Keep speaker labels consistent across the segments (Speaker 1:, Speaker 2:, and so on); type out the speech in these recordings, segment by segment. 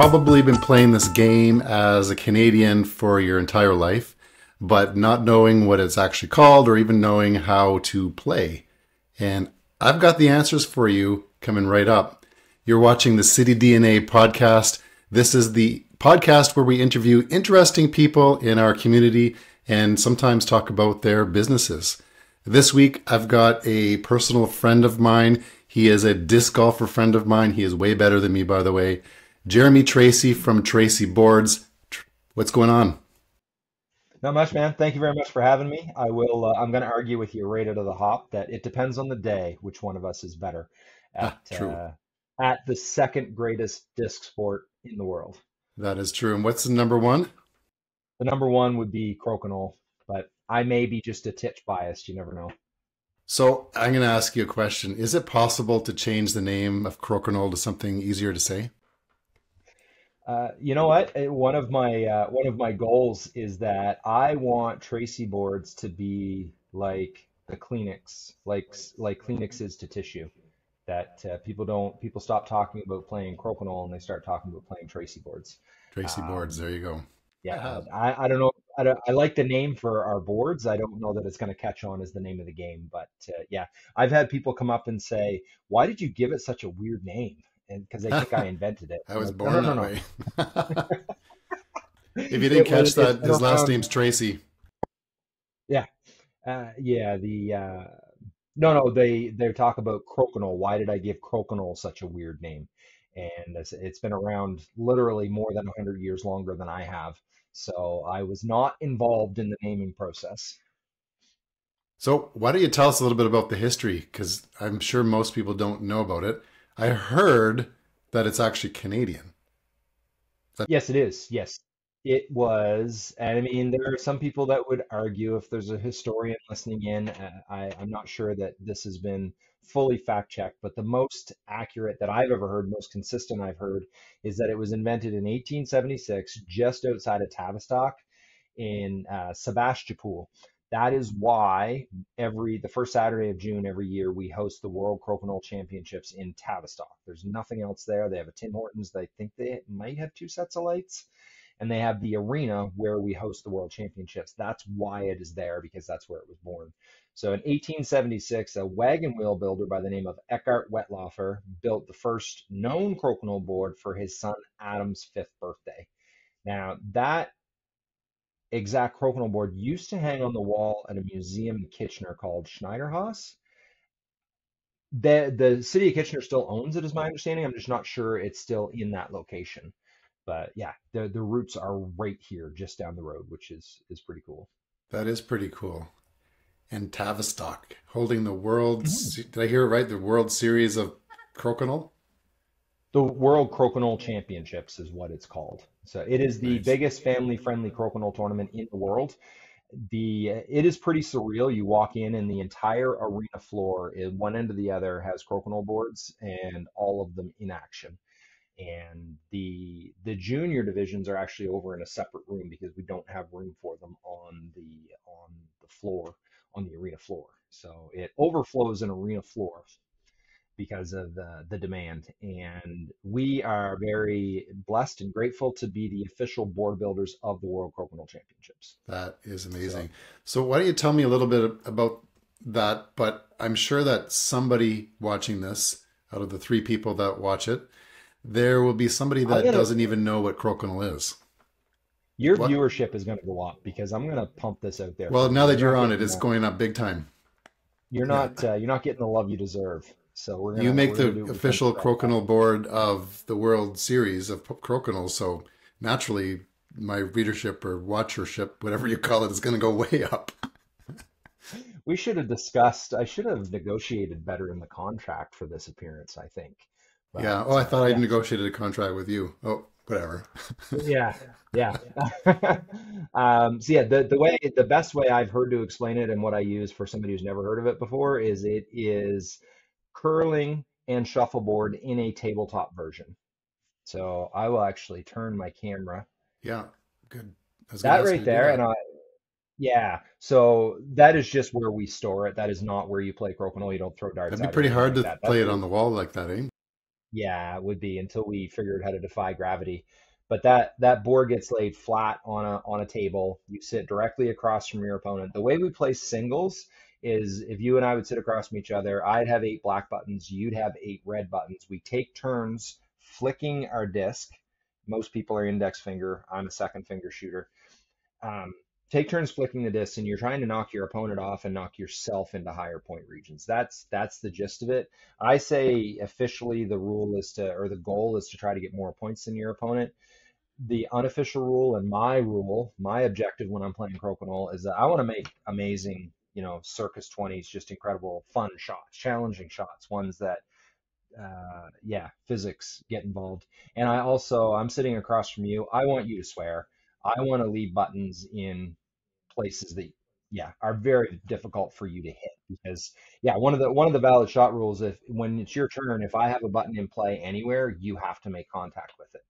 Speaker 1: probably been playing this game as a Canadian for your entire life, but not knowing what it's actually called or even knowing how to play. And I've got the answers for you coming right up. You're watching the City DNA podcast. This is the podcast where we interview interesting people in our community and sometimes talk about their businesses. This week, I've got a personal friend of mine. He is a disc golfer friend of mine. He is way better than me, by the way. Jeremy Tracey from Tracey Boards. What's going on?
Speaker 2: Not much, man. Thank you very much for having me. I'm going to argue with you right out of the hop that it depends on the day which one of us is better at
Speaker 1: True.
Speaker 2: the second greatest disc sport in the world.
Speaker 1: That is true. And what's the number one?
Speaker 2: The number one would be Crokinole, but I may be just a titch biased. You never know.
Speaker 1: So I'm going to ask you a question. Is it possible to change the name of Crokinole to something easier to say?
Speaker 2: You know what? One of my goals is that I want Tracey boards to be like the Kleenex, like Kleenex is to tissue. That people stop talking about playing Crokinole and they start talking about playing Tracey boards.
Speaker 1: Tracey Boards.
Speaker 2: Um,
Speaker 1: There you go.
Speaker 2: yeah, I don't know. I like the name for our boards. I don't know that it's going to catch on as the name of the game, but yeah, I've had people come up and say, "Why did you give it such a weird name?" And because they think I invented it.
Speaker 1: I
Speaker 2: I'm
Speaker 1: was
Speaker 2: like, no, no,
Speaker 1: born
Speaker 2: no,
Speaker 1: that
Speaker 2: no.
Speaker 1: way. If you didn't catch
Speaker 2: It's
Speaker 1: that,
Speaker 2: been
Speaker 1: his last
Speaker 2: around.
Speaker 1: name's Tracy.
Speaker 2: Yeah, yeah. No, no. They talk about crokinole. Why did I give crokinole such a weird name? And it's been around literally more than 100 years longer than I have. So I was not involved in the naming process.
Speaker 1: So why don't you tell us a little bit about the history? Because I'm sure most people don't know about it. I heard that it's actually Canadian.
Speaker 2: Yes, it is. Yes, it was. And I mean, there are some people that would argue if there's a historian listening in, I'm not sure that this has been fully fact checked, but the most accurate that I've ever heard, most consistent I've heard, is that it was invented in 1876 just outside of Tavistock in Sebastopol. That is why the first Saturday of June every year we host the World Crokinole Championships in Tavistock. There's nothing else there. They have a Tim Hortons. They think they might have two sets of lights, and they have the arena where we host the World Championships. That's why it is there because that's where it was born. So in 1876, a wagon wheel builder by the name of Eckhart Wetlaufer built the first known crokinole board for his son Adam's fifth birthday. Now, that exact crokinole board used to hang on the wall at a museum in Kitchener called Schneiderhaus. The city of Kitchener still owns it, is my understanding. I'm just not sure it's still in that location. But yeah, the roots are right here, just down the road, which is pretty cool.
Speaker 1: That is pretty cool. And Tavistock holding the world.
Speaker 2: Mhm.
Speaker 1: Did I hear it right? The World Series of Crokinole.
Speaker 2: The World Crokinole Championships is what it's called. So it is the
Speaker 1: Nice.
Speaker 2: biggest family-friendly crokinole tournament in the world. It is pretty surreal. You walk in and the entire arena floor, one end to the other, has crokinole boards and all of them in action. And the junior divisions are actually over in a separate room because we don't have room for them on the floor, on the arena floor. So it overflows an arena floor because of the demand. And we are very blessed and grateful to be the official board builders of the World Crokinole Championships.
Speaker 1: That is
Speaker 2: So
Speaker 1: amazing. So why don't you tell me a little bit about that? But I'm sure that somebody watching this, out of the three people that watch it, there will be somebody
Speaker 2: I'm
Speaker 1: that
Speaker 2: gonna
Speaker 1: doesn't even know what crokinole is.
Speaker 2: your
Speaker 1: What?
Speaker 2: viewership is gonna go up because I'm gonna pump this out there
Speaker 1: Well,
Speaker 2: for you.
Speaker 1: now that you're on it, it's going up big time. Yeah.
Speaker 2: You're not getting the love you deserve. So
Speaker 1: You make
Speaker 2: we're gonna
Speaker 1: the
Speaker 2: do what we can to
Speaker 1: official
Speaker 2: correct that.
Speaker 1: crokinole board of the World Series of Crokinole, so naturally my readership or watchership, whatever you call it, is going to go way up.
Speaker 2: We should have discussed. I should have negotiated better in the contract for this appearance, I think. But
Speaker 1: Yeah. Oh, I thought I'd
Speaker 2: yeah,
Speaker 1: negotiated a contract with you. Oh, whatever.
Speaker 2: yeah, yeah. So yeah, the best way I've heard to explain it and what I use for somebody who's never heard of it before is it is curling and shuffleboard in a tabletop version. So I will actually turn my camera.
Speaker 1: Yeah. Good. I was going to
Speaker 2: That
Speaker 1: ask you
Speaker 2: right
Speaker 1: to do
Speaker 2: there,
Speaker 1: that.
Speaker 2: yeah. So that is just where we store it. That is not where you play crokinole. You don't throw darts
Speaker 1: That'd be
Speaker 2: at it or
Speaker 1: pretty
Speaker 2: anything
Speaker 1: hard
Speaker 2: like
Speaker 1: to
Speaker 2: that.
Speaker 1: play it on the wall like that, eh?
Speaker 2: Yeah, it would be until we figured how to defy gravity. But that board gets laid flat on a table. You sit directly across from your opponent. The way we play singles is if you and I would sit across from each other, I'd have 8 black buttons, you'd have 8 red buttons. We take turns flicking our disc. Most people are index finger. I'm a second finger shooter. um, Take turns flicking the disc, and you're trying to knock your opponent off and knock yourself into higher point regions. That's the gist of it. I say officially the rule is to, or the goal is to try to get more points than your opponent. The unofficial rule and my rule, my objective when I'm playing Crokinole is that I want to make amazing, circus 20s, just incredible, fun shots, challenging shots, ones that yeah, physics get involved. And I'm sitting across from you. I want you to swear. I want to leave buttons in places that, yeah, are very difficult for you to hit because, yeah, one of the valid shot rules, if when it's your turn, if I have a button in play anywhere, you have to make contact with it.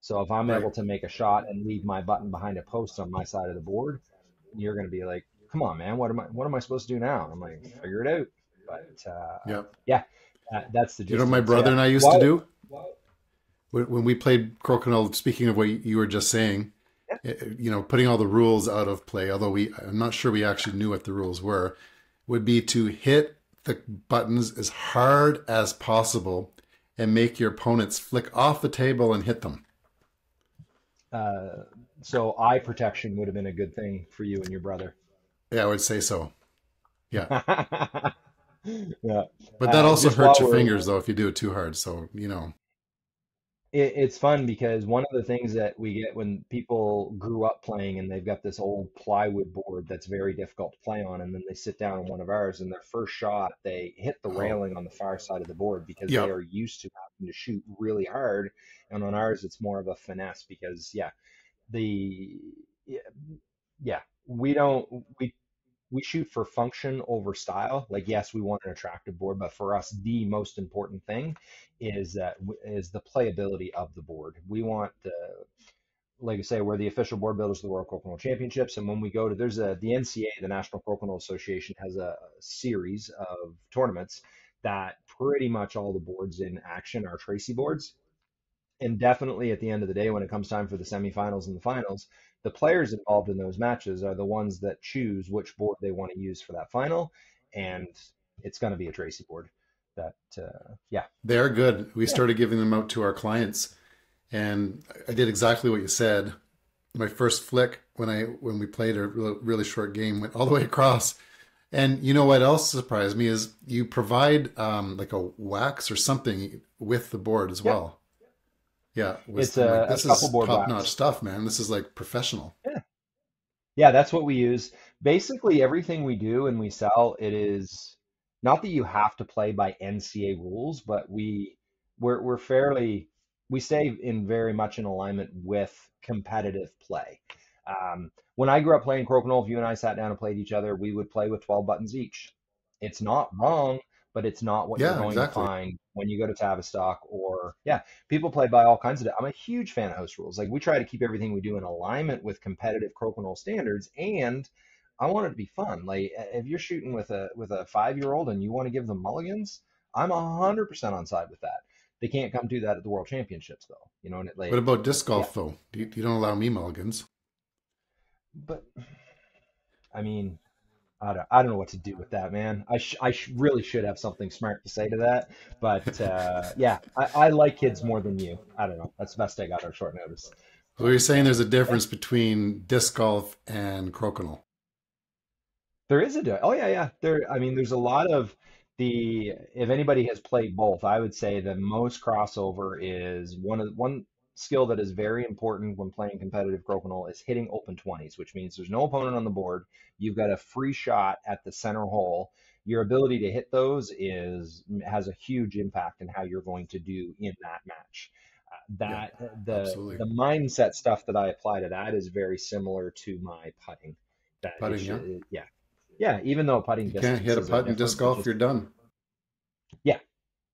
Speaker 2: So if I'm
Speaker 1: Right.
Speaker 2: able to make a shot and leave my button behind a post on my side of the board, you're going to be like, "Come on, man, what am I supposed to do now?" And I'm like, "Figure it out." But
Speaker 1: Yep.
Speaker 2: yeah, that's the
Speaker 1: You know
Speaker 2: gist
Speaker 1: what
Speaker 2: of
Speaker 1: my
Speaker 2: it. So
Speaker 1: brother
Speaker 2: yeah,
Speaker 1: and I used to
Speaker 2: well,
Speaker 1: do when we played Crokinole, speaking of what you were just saying,
Speaker 2: yeah,
Speaker 1: putting all the rules out of play, although I'm not sure we actually knew what the rules were, would be to hit the buttons as hard as possible and make your opponents flick off the table and hit them.
Speaker 2: uh, so eye protection would have been a good thing for you and your brother.
Speaker 1: Yeah, I would say so. Yeah.
Speaker 2: Yeah.
Speaker 1: But that also
Speaker 2: Just
Speaker 1: hurts
Speaker 2: while
Speaker 1: your
Speaker 2: we're
Speaker 1: fingers though if you do it too hard. So.
Speaker 2: it's fun because one of the things that we get when people grew up playing and they've got this old plywood board that's very difficult to play on, and then they sit down on one of ours and their first shot, they hit the
Speaker 1: Oh,
Speaker 2: railing on the far side of the board because they
Speaker 1: yep.
Speaker 2: are used to having to shoot really hard. And on ours, it's more of a finesse because, yeah, the, yeah, yeah, we don't, we shoot for function over style. Like, yes, we want an attractive board, but for us, the most important thing is the playability of the board. We want the, like I say, we're the official board builders of the World Crokinole Championships, and when we go to, the NCA, the National Crokinole Association, has a series of tournaments that pretty much all the boards in action are Tracey boards. And definitely at the end of the day, when it comes time for the semifinals and the finals, the players involved in those matches are the ones that choose which board they want to use for that final. And it's going to be a Tracy board. Yeah.
Speaker 1: They're good. We
Speaker 2: Yeah.
Speaker 1: started giving them out to our clients, and I did exactly what you said. My first flick when we played a really short game went all the way across. And you know what else surprised me is you provide like a wax or something with the board as
Speaker 2: Yeah.
Speaker 1: well. Yeah,
Speaker 2: It's
Speaker 1: I'm like,
Speaker 2: a
Speaker 1: this
Speaker 2: scuffle
Speaker 1: is
Speaker 2: board
Speaker 1: top notch
Speaker 2: wax.
Speaker 1: stuff, man. This is like professional.
Speaker 2: Yeah. Yeah, that's what we use. Basically, everything we do and we sell, it is not that you have to play by NCA rules, but we're fairly we stay in very much in alignment with competitive play. When I grew up playing Crokinole, if you and I sat down and played each other, we would play with 12 buttons each. It's not wrong, but it's not what you're
Speaker 1: Yeah,
Speaker 2: going to
Speaker 1: exactly.
Speaker 2: find when you go to Tavistock or, yeah, people play by all kinds of. I'm a huge fan of house rules. Like we try to keep everything we do in alignment with competitive crokinole standards, and I want it to be fun. Like if you're shooting with a 5-year-old and you want to give them mulligans, I'm 100% on side with that. They can't come do that at the World Championships though, and it
Speaker 1: What
Speaker 2: like,
Speaker 1: about disc
Speaker 2: yeah.
Speaker 1: golf though? You don't allow me mulligans.
Speaker 2: But I mean, I don't know what to do with that, man. Really should have something smart to say to that. But yeah, I like kids more than you. I don't know. That's the best I got on short notice.
Speaker 1: So you're
Speaker 2: But
Speaker 1: saying there's a
Speaker 2: yeah,
Speaker 1: difference between disc golf and crokinole.
Speaker 2: there is oh yeah, yeah. I mean, there's a lot of if anybody has played both, I would say the most crossover is one skill that is very important when playing competitive crokinole is hitting open 20s, which means there's no opponent on the board. You've got a free shot at the center hole. Your ability to hit those has a huge impact in how you're going to do in that match.
Speaker 1: Yeah,
Speaker 2: That
Speaker 1: absolutely.
Speaker 2: the mindset stuff that I apply to that is very similar to my putting. That it
Speaker 1: Putting, yeah.
Speaker 2: should, yeah, yeah, even though putting
Speaker 1: You can't hit a
Speaker 2: distances are
Speaker 1: putt in disc
Speaker 2: different, but
Speaker 1: golf,
Speaker 2: just,
Speaker 1: you're done.
Speaker 2: yeah,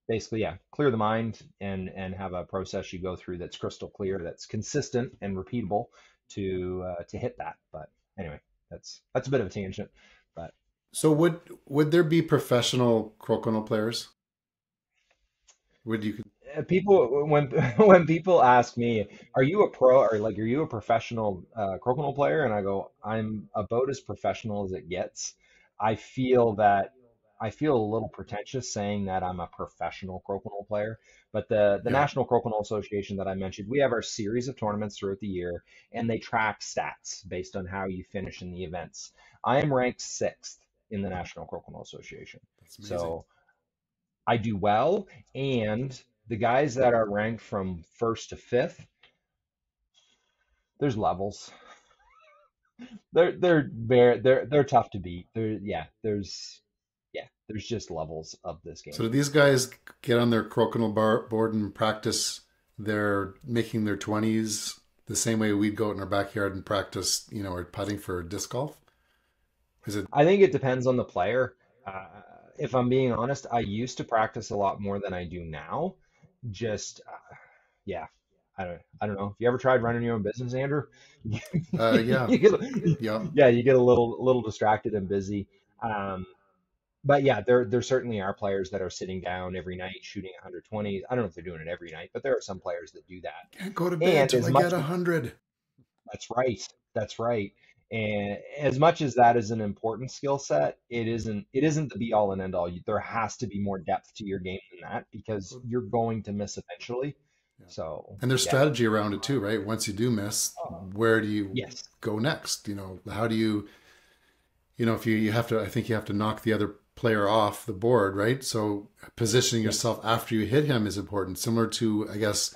Speaker 2: basically, yeah, clear the mind and have a process you go through that's crystal clear, that's consistent and repeatable to hit that. But anyway, that's a bit of a tangent, but
Speaker 1: So would there be professional crokinole players? Would you?
Speaker 2: people when when people ask me, "Are you a pro or like are you a professional crokinole player?" and I go, "I'm about as professional as it gets." I feel that I feel a little pretentious saying that I'm a professional crokinole player, but the
Speaker 1: Yeah.
Speaker 2: National Crokinole Association that I mentioned, we have our series of tournaments throughout the year, and they track stats based on how you finish in the events. I am ranked sixth in the National Crokinole Association,
Speaker 1: That's amazing.
Speaker 2: so I do well, and the guys that are ranked from first to fifth, there's levels. They're tough to beat. There's just levels of this
Speaker 1: So
Speaker 2: game.
Speaker 1: do these guys get on their board and practice their making their 20s the same way we'd go out in our backyard and practice, our putting for disc golf? Is it
Speaker 2: I think it depends on the player. Uh, if I'm being honest, I used to practice a lot more than I do now. Just yeah, I don't know. If you ever tried running your own business, Andrew,
Speaker 1: yeah.
Speaker 2: you get
Speaker 1: Yeah.
Speaker 2: yeah, you get a little distracted and busy. Um, but yeah, there certainly are players that are sitting down every night shooting 120s. I don't know if they're doing it every night, but there are some players that do that.
Speaker 1: Can't go to bed
Speaker 2: And
Speaker 1: till
Speaker 2: as
Speaker 1: I get
Speaker 2: much
Speaker 1: 100.
Speaker 2: That's right. That's right. And as much as that is an important skill set, it isn't the be all and end all. There has to be more depth to your game than that because you're going to miss eventually.
Speaker 1: Yeah.
Speaker 2: So,
Speaker 1: And there's
Speaker 2: yeah.
Speaker 1: strategy around it too, right? Once you do miss, where do you
Speaker 2: Yes.
Speaker 1: go next? How do you, if you have to, I think you have to knock the other player off the board, right? So positioning
Speaker 2: Yes.
Speaker 1: yourself after you hit him is important, similar to, I guess,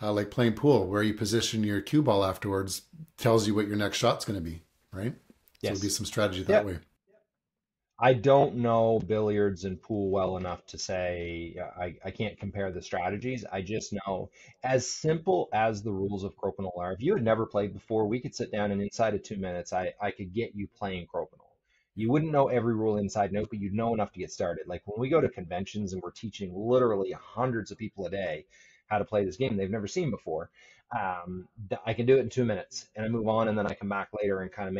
Speaker 1: like playing pool, where you position your cue ball afterwards tells you what your next shot's going to be, right? So it'll be
Speaker 2: Yes.
Speaker 1: some strategy that
Speaker 2: Yeah.
Speaker 1: way.
Speaker 2: I don't know billiards and pool well enough to say I can't compare the strategies. I just know as simple as the rules of Crokinole are. If you had never played before, we could sit down and inside of 2 minutes, I could get you playing Crokinole. You wouldn't know every rule inside and out, but you'd know enough to get started. Like when we go to conventions and we're teaching literally hundreds of people a day how to play this game they've never seen before, I can do it in 2 minutes and I move on and then I come back later and kind of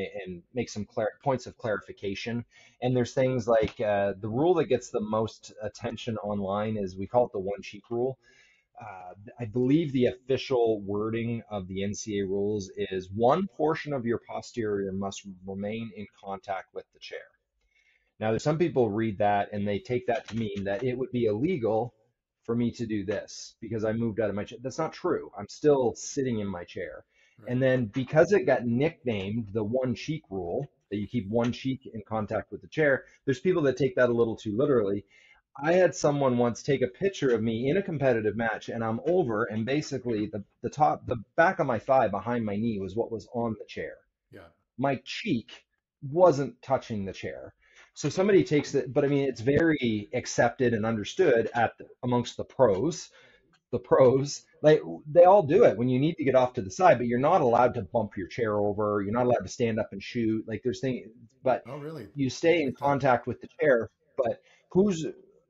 Speaker 2: make some points of clarification. And there's things like the rule that gets the most attention online is we call it the one cheek rule. I believe the official wording of the NCAA rules is one portion of your posterior must remain in contact with the chair. Now, there's some people read that and they take that to mean that it would be illegal for me to do this because I moved out of my chair. That's not true. I'm still sitting in my chair.
Speaker 1: Right.
Speaker 2: And then because it got nicknamed the one cheek rule, that you keep one cheek in contact with the chair, there's people that take that a little too literally. I had someone once take a picture of me in a competitive match and I'm over and basically the back of my thigh behind my knee was what was on the chair.
Speaker 1: Yeah.
Speaker 2: My cheek wasn't touching the chair. So somebody takes it, but I mean, it's very accepted and understood amongst the pros, like they all do it when you need to get off to the side, but you're not allowed to bump your chair over. You're not allowed to stand up and shoot. Like there's things, but
Speaker 1: Oh, really?
Speaker 2: you stay in
Speaker 1: Like that.
Speaker 2: contact with the chair. But who's,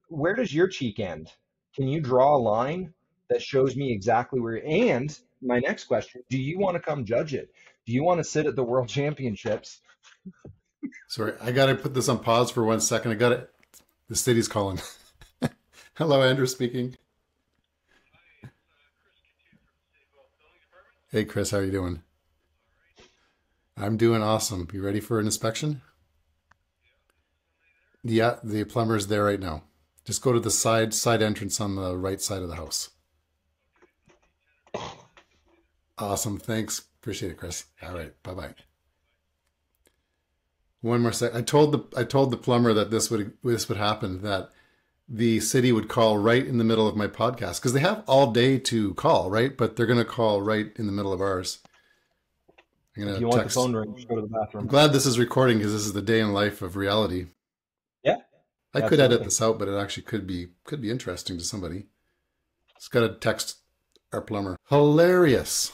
Speaker 2: where does your cheek end? Can you draw a line that shows me exactly where? And my next question, do you want to come judge it? Do you want to sit at the World Championships?
Speaker 1: Sorry, I got to put this on pause for 1 second. I got it. The city's calling. Hello, Andrew speaking. Hey, Chris, how are you doing? I'm doing awesome. You ready for an inspection? Yeah, the plumber's there right now. Just go to the side entrance on the right side of the house. Awesome. Thanks. Appreciate it, Chris. All right. Bye bye. One more sec. I told the plumber that this would happen, that the city would call right in the middle of my podcast because they have all day to call, right? But they're gonna call right in the middle of ours. I'm
Speaker 2: If
Speaker 1: gonna
Speaker 2: you want the
Speaker 1: text.
Speaker 2: phone to ring, just go to the
Speaker 1: I'm
Speaker 2: bathroom.
Speaker 1: glad this is recording because this is the day in life of reality.
Speaker 2: Yeah,
Speaker 1: I could edit
Speaker 2: absolutely.
Speaker 1: this out, but it actually could be interesting to somebody. Just gotta text our plumber. Hilarious.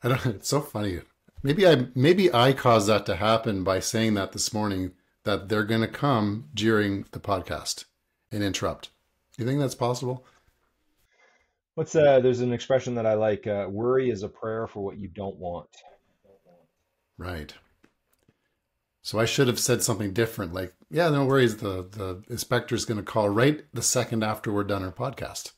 Speaker 1: I don't. It's so funny. Maybe I caused that to happen by saying that this morning that they're gonna come during the podcast and interrupt. You think that's possible?
Speaker 2: There's an expression that I like. Worry is a prayer for what you don't want.
Speaker 1: Right. So I should have said something different, like, "Yeah, no worries. The inspector's gonna call right the second after we're done our podcast."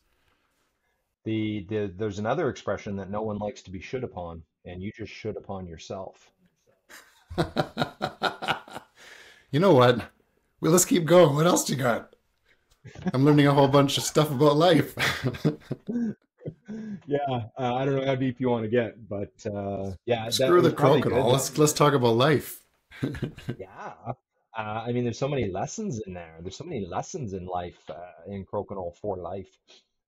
Speaker 2: There's another expression that no one likes to be should upon, and you just should upon yourself.
Speaker 1: You know what? Well, let's keep going. What else you got? I'm learning a whole bunch of stuff about life.
Speaker 2: Yeah, I don't know how deep you want to get, but yeah, that
Speaker 1: Screw the
Speaker 2: was probably good.
Speaker 1: crokinole. Let's talk about life.
Speaker 2: Yeah. I mean, there's so many lessons in there. There's so many lessons in life, in Crokinole for life.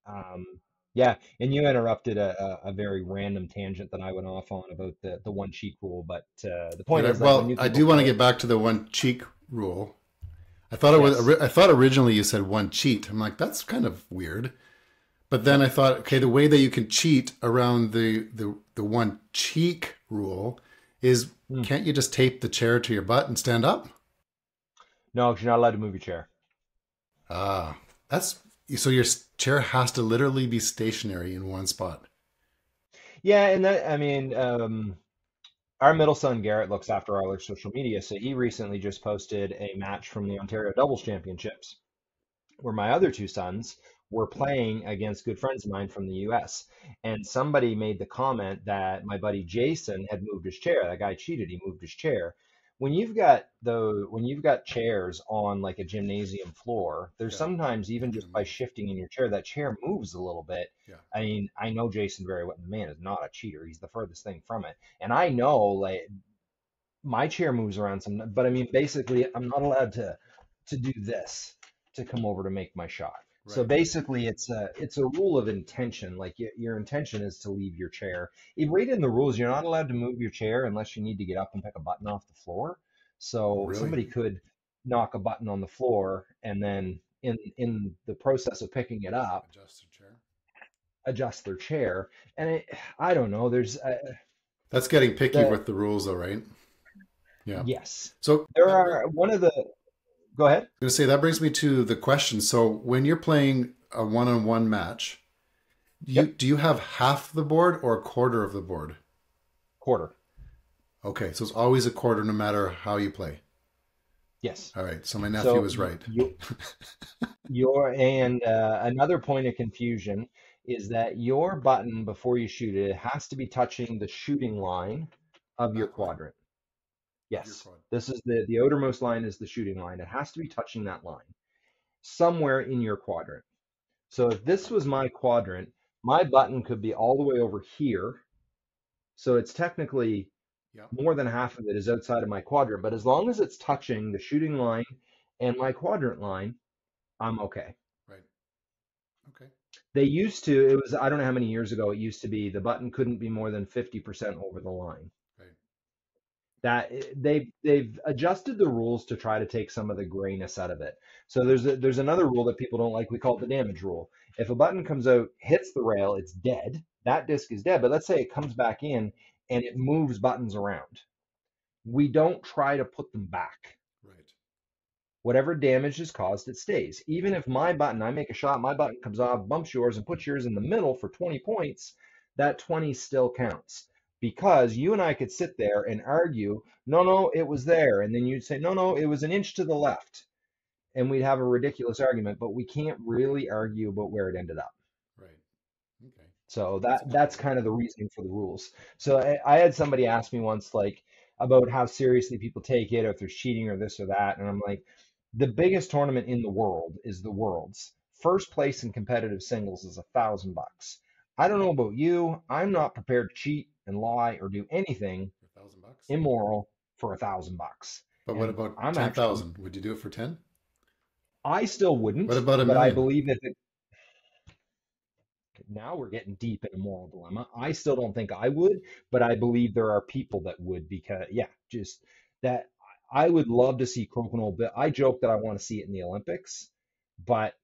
Speaker 2: Um, yeah, and you interrupted a very random tangent that I went off on about the one cheek rule. But the point is, like, when
Speaker 1: Well,
Speaker 2: you
Speaker 1: I
Speaker 2: can go
Speaker 1: do want to
Speaker 2: play,
Speaker 1: get back to the one cheek rule. I thought it was.
Speaker 2: yes,
Speaker 1: I thought originally you said one cheat. I'm like, that's kind of weird. But then I thought, okay, the way that you can cheat around the one cheek rule is,
Speaker 2: Hmm.
Speaker 1: can't you just tape the chair to your butt and stand up?
Speaker 2: No, 'cause you're not allowed to move your chair.
Speaker 1: Ah, that's so your chair has to literally be stationary in one spot.
Speaker 2: Yeah, and that I mean, our middle son Garrett looks after all our social media, so he recently just posted a match from the Ontario Doubles Championships, where my other two sons were playing against good friends of mine from the US. And somebody made the comment that my buddy Jason had moved his chair. That guy cheated, he moved his chair. When you've got chairs on like a gymnasium floor, there's
Speaker 1: Yeah,
Speaker 2: sometimes
Speaker 1: they
Speaker 2: even
Speaker 1: can
Speaker 2: just by
Speaker 1: move.
Speaker 2: shifting in your chair, that chair moves a little bit.
Speaker 1: Yeah,
Speaker 2: I mean, I know Jason very well. The man is not a cheater. He's the furthest thing from it. And I know like my chair moves around some, but I mean, basically, I'm not allowed to do this to come over to make my shot. So
Speaker 1: right.
Speaker 2: basically, it's a rule of intention. Like your intention is to leave your chair. Right in the rules, you're not allowed to move your chair unless you need to get up and pick a button off the floor.
Speaker 1: Oh,
Speaker 2: So
Speaker 1: really?
Speaker 2: somebody could knock a button on the floor and then in the process of picking it up,
Speaker 1: Adjust the chair.
Speaker 2: adjust their chair. And I don't know. There's
Speaker 1: That's getting picky
Speaker 2: the
Speaker 1: with the rules, though, right? Yeah.
Speaker 2: yes,
Speaker 1: So
Speaker 2: there
Speaker 1: that brings,
Speaker 2: are one of the. Go ahead.
Speaker 1: I'm going to say that brings me to the question. So when you're playing a one-on-one match,
Speaker 2: Yep.
Speaker 1: do you have half the board or a quarter of the board?
Speaker 2: Quarter.
Speaker 1: Okay, so it's always a quarter no matter how you play.
Speaker 2: Yes.
Speaker 1: All right, so my nephew
Speaker 2: So
Speaker 1: was right.
Speaker 2: your and another point of confusion is that your button before you shoot it has to be touching the shooting line of your
Speaker 1: Back line
Speaker 2: quadrant.
Speaker 1: of your
Speaker 2: Yes.
Speaker 1: quad.
Speaker 2: This is the outermost line is the shooting line. It has to be touching that line somewhere in your quadrant. So if this was my quadrant, my button could be all the way over here. So it's technically
Speaker 1: Yep,
Speaker 2: more than half of it is outside of my quadrant, but as long as it's touching the shooting line and my quadrant line, I'm okay.
Speaker 1: right. Okay,
Speaker 2: They used to, it was, I don't know how many years ago, it used to be the button couldn't be more than 50% over the line.
Speaker 1: right.
Speaker 2: That they've adjusted the rules to try to take some of the grayness out of it. So there's another rule that people don't like. We call it the damage rule. If a button comes out, hits the rail, it's dead. That disc is dead. But let's say it comes back in and it moves buttons around. We don't try to put them back.
Speaker 1: Right.
Speaker 2: Whatever damage is caused, it stays. Even if my button, I make a shot, my button comes off, bumps yours, and puts yours in the middle for 20 points, that 20 still counts. Because you and I could sit there and argue, no, no, it was there. And then you'd say, no, no, it was an inch to the left. And we'd have a ridiculous argument, but we can't really argue about where it ended up.
Speaker 1: Right. Okay.
Speaker 2: So
Speaker 1: That's a good
Speaker 2: that's
Speaker 1: point.
Speaker 2: kind of the reasoning for the rules. So I had somebody ask me once, like, about how seriously people take it, or if there's cheating or this or that, and I'm like, the biggest tournament in the world is the Worlds. First place in competitive singles is $1,000. I don't know about you. I'm not prepared to cheat and lie or do anything
Speaker 1: $1,000.
Speaker 2: immoral for $1,000.
Speaker 1: But what
Speaker 2: And
Speaker 1: about
Speaker 2: I'm actually,
Speaker 1: 10,000? Would you do it for 10?
Speaker 2: I still
Speaker 1: What
Speaker 2: wouldn't,
Speaker 1: about a
Speaker 2: but I
Speaker 1: million?
Speaker 2: believe if it now we're getting deep in a moral dilemma. I still don't think I would, but I believe there are people that would because, yeah, just that I would love to see Crokinole. But I joke that I want to see it in the Olympics, but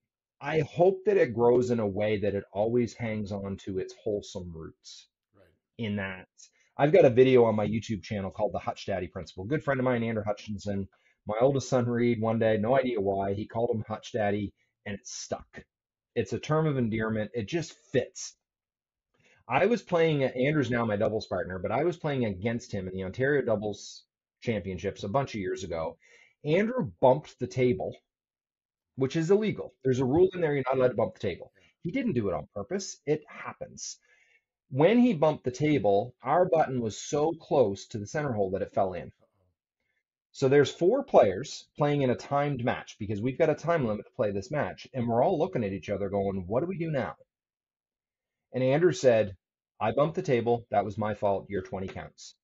Speaker 2: I hope that it grows in a way that it always hangs on to its wholesome roots.
Speaker 1: Right.
Speaker 2: In that, I've got a video on my YouTube channel called the Hutch Daddy Principle. Good friend of mine, Andrew Hutchinson, my oldest son Reed, one day, no idea why, he called him Hutch Daddy, and it stuck. It's a term of endearment. It just fits. I was playing, Andrew's now my doubles partner, but I was playing against him in the Ontario Doubles Championships a bunch of years ago. Andrew bumped the table, which is illegal. There's a rule in there, you're not allowed to bump the table. He didn't do it on purpose. It happens. When he bumped the table, our button was so close to the center hole that it fell in. So there's four players playing in a timed match because we've got a time limit to play this match, and we're all looking at each other going, "What do we do now?" And Andrew said, "I bumped the table. That was my fault. Your 20 counts."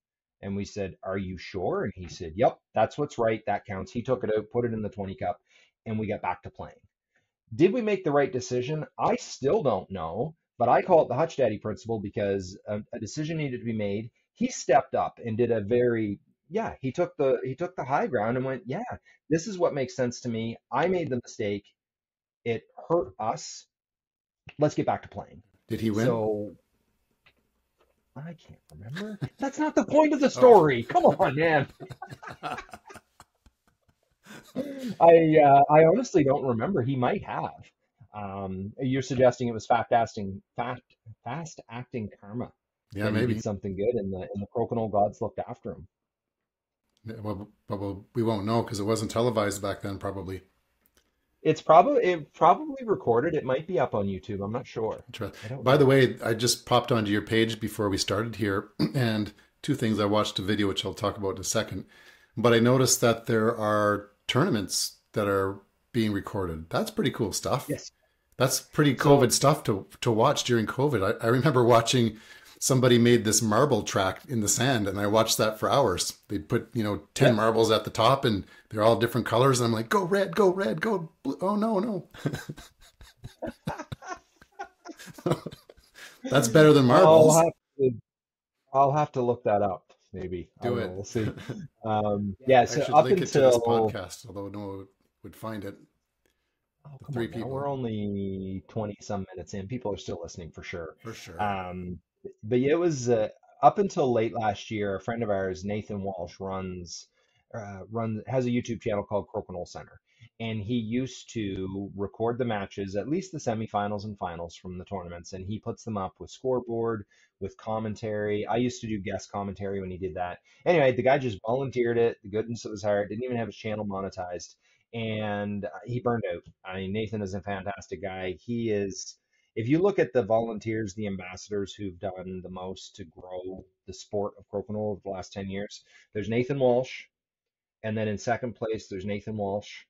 Speaker 2: And we said, "Are you sure?" And he said, "Yep, that's what's right. That counts." He took it out, put it in the 20 cup, and we got back to playing. Did we make the right decision? I still don't know, but I call it the Hutch Daddy principle because a decision needed to be made. He stepped up and did a very, yeah, he took the high ground and went, "Yeah, this is what makes sense to me. I made the mistake. It hurt us. Let's get back to playing."
Speaker 1: Did he win?
Speaker 2: So I can't remember. That's not the point of the
Speaker 1: Oh.
Speaker 2: story. Come on, man. I honestly don't remember. He might have. You're suggesting it was fast acting karma
Speaker 1: Yeah,
Speaker 2: that he did
Speaker 1: maybe.
Speaker 2: something good and the Crokinole gods looked after him.
Speaker 1: Yeah, well, we won't know because it wasn't televised back then, probably.
Speaker 2: It probably recorded. It might be up on YouTube. I'm not sure. I don't
Speaker 1: By the
Speaker 2: know.
Speaker 1: way, I just popped onto your page before we started here, and two things. I watched a video, which I'll talk about in a second, but I noticed that there are tournaments that are being recorded. That's pretty cool stuff.
Speaker 2: Yes.
Speaker 1: That's pretty COVID
Speaker 2: So
Speaker 1: stuff to watch during COVID. I remember watching somebody made this marble track in the sand, and I watched that for hours. They put, 10
Speaker 2: yeah.
Speaker 1: marbles at the top, and they're all different colors, and I'm like, go red, go blue. Oh, no, no. That's better than
Speaker 2: I'll
Speaker 1: marbles.
Speaker 2: have to I'll have to look that up. Maybe I
Speaker 1: Do
Speaker 2: don't know.
Speaker 1: it.
Speaker 2: We'll see. Yeah.
Speaker 1: I
Speaker 2: So
Speaker 1: should
Speaker 2: up
Speaker 1: link it to this
Speaker 2: until
Speaker 1: podcast, although no one would find it.
Speaker 2: Oh,
Speaker 1: The
Speaker 2: come
Speaker 1: three
Speaker 2: on now.
Speaker 1: people,
Speaker 2: We're only 20 some minutes in. People are still listening for sure.
Speaker 1: for sure.
Speaker 2: Um, but yeah, it was up until late last year, a friend of ours, Nathan Walsh, has a YouTube channel called Crokinole Center. And he used to record the matches, at least the semifinals and finals from the tournaments, and he puts them up with scoreboard, with commentary. I used to do guest commentary when he did that. Anyway, the guy just volunteered it, the goodness of his heart, didn't even have his channel monetized and he burned out. I mean, Nathan is a fantastic guy. He is, if you look at the volunteers, the ambassadors who've done the most to grow the sport of crokinole over the last 10 years, there's Nathan Walsh, and then in second place, there's Nathan Walsh.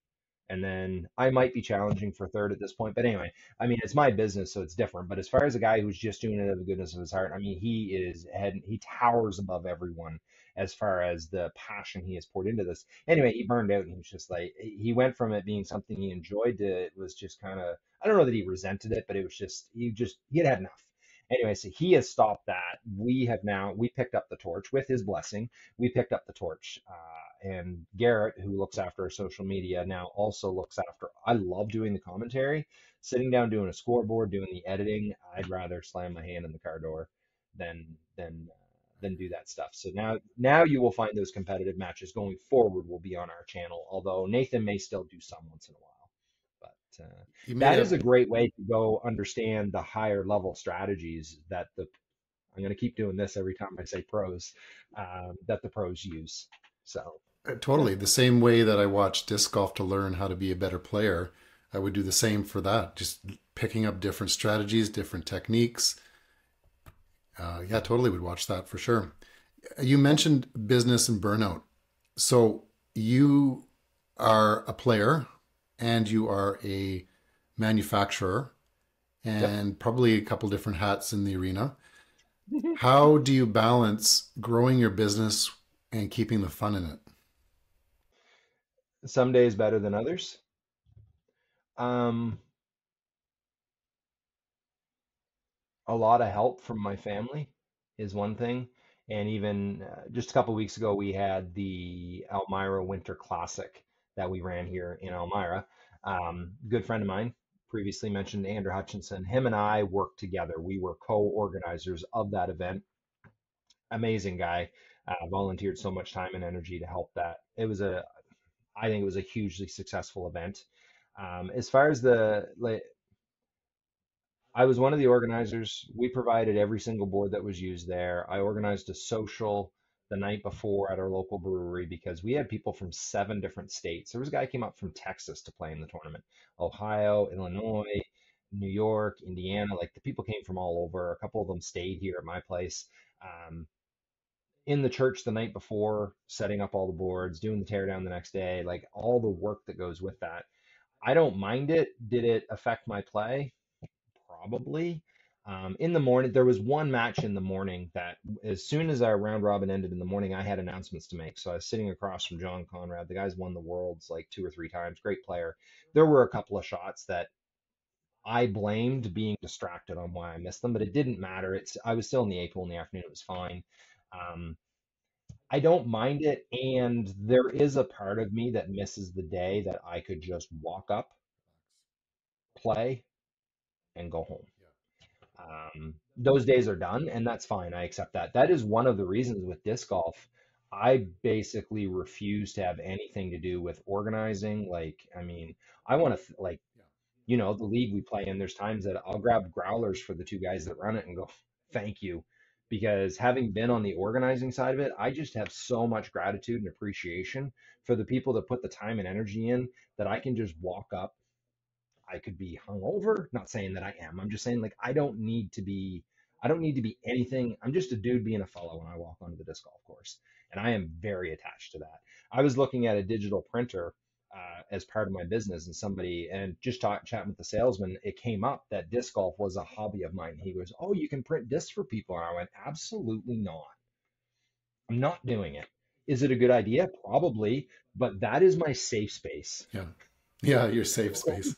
Speaker 2: And then I might be challenging for third at this point. But anyway, I mean, it's my business, so it's different. But as far as a guy who's just doing it out of the goodness of his heart, I mean, he towers above everyone as far as the passion he has poured into this. Anyway, he burned out and he was just like, he went from it being something he enjoyed to it was just kind of, I don't know that he resented it, but it was he had had enough. Anyway, so he has stopped that. We picked up the torch with his blessing. We picked up the torch. And Garrett, who looks after our social media, now also looks after. I love doing the commentary, sitting down doing a scoreboard, doing the editing. I'd rather slam my hand in the car door than do that stuff. So now you will find those competitive matches going forward will be on our channel. Although Nathan may still do some once in a while, but
Speaker 1: You made
Speaker 2: that
Speaker 1: a
Speaker 2: is a great way to go understand the higher level strategies that the I'm going to keep doing this every time I say pros that the pros use. So yeah.
Speaker 1: totally the same way that I watch disc golf to learn how to be a better player. I would do the same for that, just picking up different strategies, different techniques. Yeah, totally would watch that for sure. You mentioned business and burnout. So you are a player and you are a manufacturer
Speaker 2: Yep.
Speaker 1: and probably a couple different hats in the arena. How do you balance growing your business and keeping the fun in it?
Speaker 2: Some days better than others. Um, a lot of help from my family is one thing. And even just a couple weeks ago, we had the Elmira Winter Classic that we ran here in Elmira. Good friend of mine, previously mentioned Andrew Hutchinson, him and I worked together. We were co-organizers of that event. Amazing guy. Volunteered so much time and energy to help that. I think it was a hugely successful event. As far as I was one of the organizers. We provided every single board that was used there. I organized a social the night before at our local brewery because we had people from 7 different states. There was a guy who came up from Texas to play in the tournament, Ohio, Illinois. New York, Indiana, like the people came from all over. A couple of them stayed here at my place. Um, in the church the night before, setting up all the boards, doing the teardown the next day, like all the work that goes with that. I don't mind it. Did it affect my play? Probably. In the morning, there was one match in the morning that as soon as our round robin ended in the morning, I had announcements to make. So I was sitting across from John Conrad. The guy's won the worlds like two or three times. Great player. There were a couple of shots that I blamed being distracted on why I missed them, but it didn't matter. I was still in the eighth hole in the afternoon. It was fine. Um, I don't mind it, and there is a part of me that misses the day that I could just walk up, play, and go home. Those days are done, and that's fine. I accept that. That is one of the reasons with disc golf, I basically refuse to have anything to do with organizing. Like, I mean, I want to, like, the league we play in, there's times that I'll grab growlers for the two guys that run it and go, thank you. Because having been on the organizing side of it, I just have so much gratitude and appreciation for the people that put the time and energy in that I can just walk up. I could be hungover. Not saying that I am. I'm just saying like I don't need to be anything. I'm just a dude being a fellow when I walk onto the disc golf course. And I am very attached to that. I was looking at a digital printer as part of my business and just chatting with the salesman, it came up that disc golf was a hobby of mine. He goes, "Oh, you can print discs for people." And I went, "Absolutely not. I'm not doing it. Is it a good idea? Probably, but that is my safe space."
Speaker 1: Yeah. Yeah, your safe space.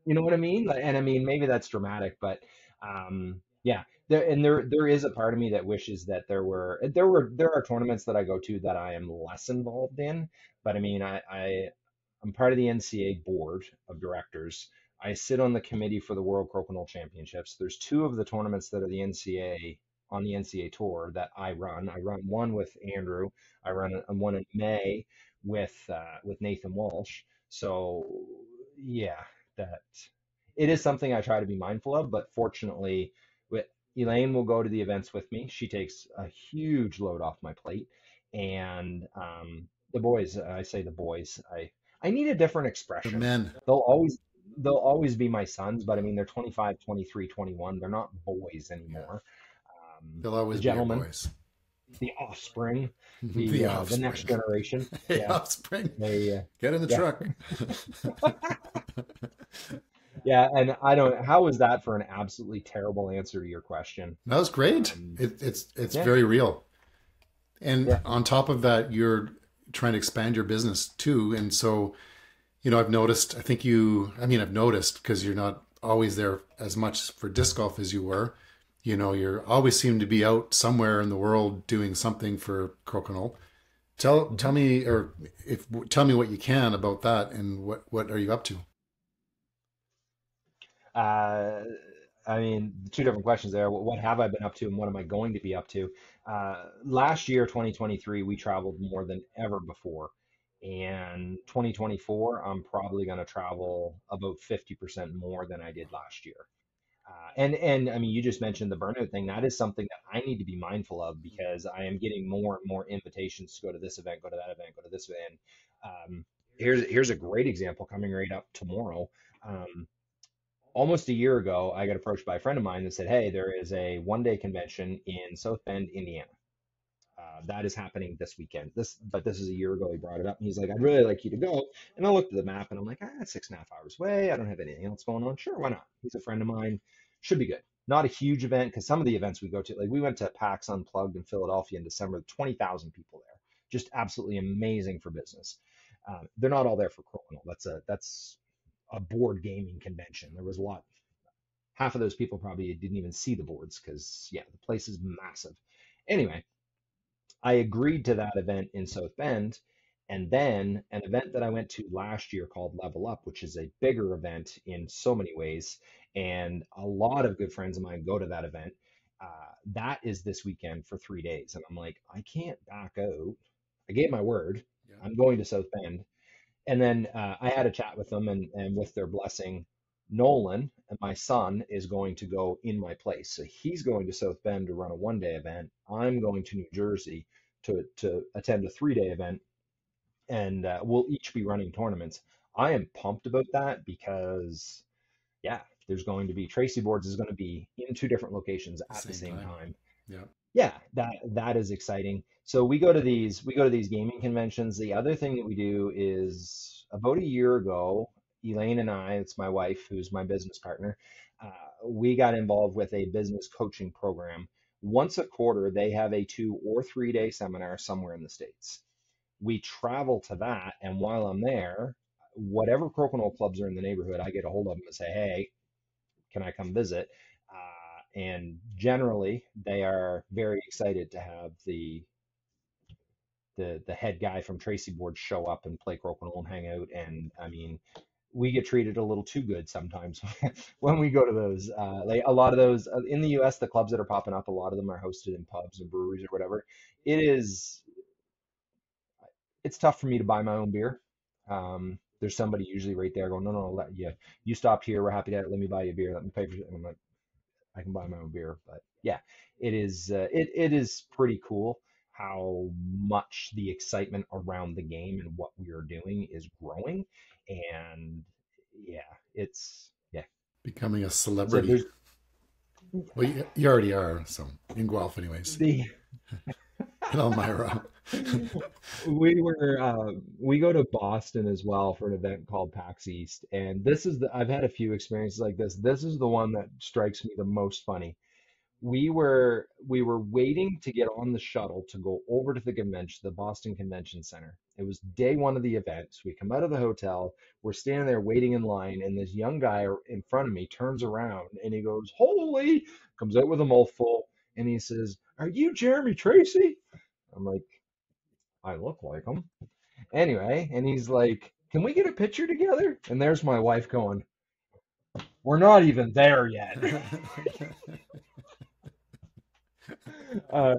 Speaker 2: You know what I mean? And I mean, maybe that's dramatic, but yeah, there is a part of me that wishes that there are tournaments that I go to that I am less involved in. But I mean, I'm part of the NCAA board of directors. I sit on the committee for the World Crokinole Championships. There's two of the tournaments that are the NCAA on the NCAA tour that I run. I run one with Andrew. I run one in May with Nathan Walsh. So yeah, that it is something I try to be mindful of, but fortunately, with Elaine will go to the events with me. She takes a huge load off my plate, and the boys, I say the boys, I need a different
Speaker 1: The
Speaker 2: expression.
Speaker 1: men.
Speaker 2: They'll always they'll always be my sons, but I mean they're 25, 23, 21. They're not boys
Speaker 1: Yeah.
Speaker 2: anymore.
Speaker 1: They'll
Speaker 2: The
Speaker 1: always be your
Speaker 2: gentlemen,
Speaker 1: boys.
Speaker 2: the offspring,
Speaker 1: The
Speaker 2: the next
Speaker 1: offspring.
Speaker 2: generation.
Speaker 1: Hey,
Speaker 2: Yeah,
Speaker 1: offspring.
Speaker 2: they
Speaker 1: Get in the
Speaker 2: yeah.
Speaker 1: truck.
Speaker 2: Yeah, and I don't. How was that for an absolutely terrible answer to your question?
Speaker 1: That was great.
Speaker 2: Um,
Speaker 1: It's
Speaker 2: yeah,
Speaker 1: very real. And
Speaker 2: yeah.
Speaker 1: on top of that, you're trying to expand your business too. And so, I've noticed, I've noticed because you're not always there as much for disc golf as you were. You're always seem to be out somewhere in the world doing something for Crokinole. Tell
Speaker 2: hmm
Speaker 1: me, or if tell me what you can about that, and what are you up to?
Speaker 2: Uh, I mean, two different questions there. What have I been up to, and what am I going to be up to? Last year, 2023, we traveled more than ever before, and 2024, I'm probably going to travel about 50% more than I did last year. And I mean, you just mentioned the burnout thing. That is something that I need to be mindful of because I am getting more and more invitations to go to this event, go to that event, go to this event. Here's a great example coming right up tomorrow. Um, Almost a year ago, I got approached by a friend of mine that said, "Hey, there is a one-day convention in South Bend, Indiana. That is happening this weekend." This is a year ago. He brought it up, and he's like, "I'd really like you to go." And I looked at the map, and I'm like, "It's 6.5 hours away. I don't have anything else going on. Sure, why not?" He's a friend of mine. Should be good. Not a huge event because some of the events we go to, like we went to PAX Unplugged in Philadelphia in December, 20,000 people there. Just absolutely amazing for business. They're not all there for Crokinole. That's a board gaming convention. There was a lot. Half of those people probably didn't even see the boards because yeah, the place is massive. Anyway, I agreed to that event in South Bend. And then an event that I went to last year called Level Up, which is a bigger event in so many ways. And a lot of good friends of mine go to that event. That is this weekend for 3 days. And I'm like, I can't back out. I gave my word.
Speaker 1: Yeah.
Speaker 2: I'm going to South Bend. And then I had a chat with them, and with their blessing, Nolan and my son is going to go in my place. So he's going to South Bend to run a 1 day event. I'm going to New Jersey to attend a 3 day event, and we'll each be running tournaments. I am pumped about that because, yeah. There's going to be Tracey Boards is going to be in two different locations
Speaker 1: The
Speaker 2: at the
Speaker 1: same
Speaker 2: same
Speaker 1: time.
Speaker 2: time.
Speaker 1: Yeah.
Speaker 2: Yeah, that is exciting. So we go to these gaming conventions. The other thing that we do is about a year ago, Elaine and I, it's my wife who's my business partner, we got involved with a business coaching program. Once a quarter, they have a 2 or 3 day seminar somewhere in the States. We travel to that, and while I'm there, whatever Crokinole clubs are in the neighborhood, I get a hold of them and say, hey, can I come visit? And generally, they are very excited to have the head guy from Tracey Boards show up and play crokinole and hang out. And I mean, we get treated a little too good sometimes when we go to those. Like a lot of those in the U.S., the clubs that are popping up, a lot of them are hosted in pubs and breweries or whatever. It is it's tough for me to buy my own beer. There's somebody usually right there going, no, no, you stopped here. We're happy to let me buy you a beer. Let me pay for it. And I'm like, I can buy my own beer. But yeah, it is pretty cool how much the excitement around the game and what we are doing is growing. And yeah, it's yeah.
Speaker 1: Becoming a
Speaker 2: So
Speaker 1: celebrity.
Speaker 2: there's
Speaker 1: Well, you already are. So in Guelph, anyways,
Speaker 2: the
Speaker 1: in Elmira.
Speaker 2: we go to Boston as well for an event called PAX East, and I've had a few experiences like this. This is the one that strikes me the most funny. We were waiting to get on the shuttle to go over to the Boston Convention Center. It was day one of the event. So we come out of the hotel, we're standing there waiting in line, and this young guy in front of me turns around and he goes, "Holy!" Comes out with a mouthful, and he says, "Are you Jeremy Tracy?" I'm like, "I look like him." Anyway, and he's like, "Can we get a picture together?" And there's my wife going, "We're not even there yet." Uh,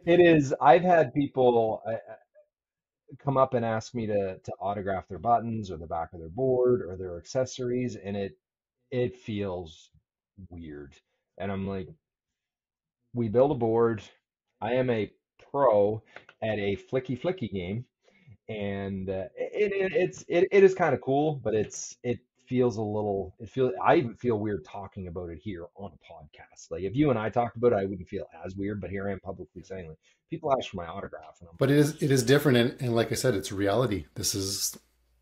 Speaker 2: it is. I've had people come up and ask me to autograph their buttons or the back of their board or their accessories, and it feels weird. And I'm like, we build a board. I am a pro at a flicky flicky game, and it is kind of cool, but it feels a little it feel I even feel weird talking about it here on a podcast. Like if you and I talked about it, I wouldn't feel as weird, but here I am publicly saying like people ask for my autograph, and I'm
Speaker 1: But it is different, and like I said, it's reality. This is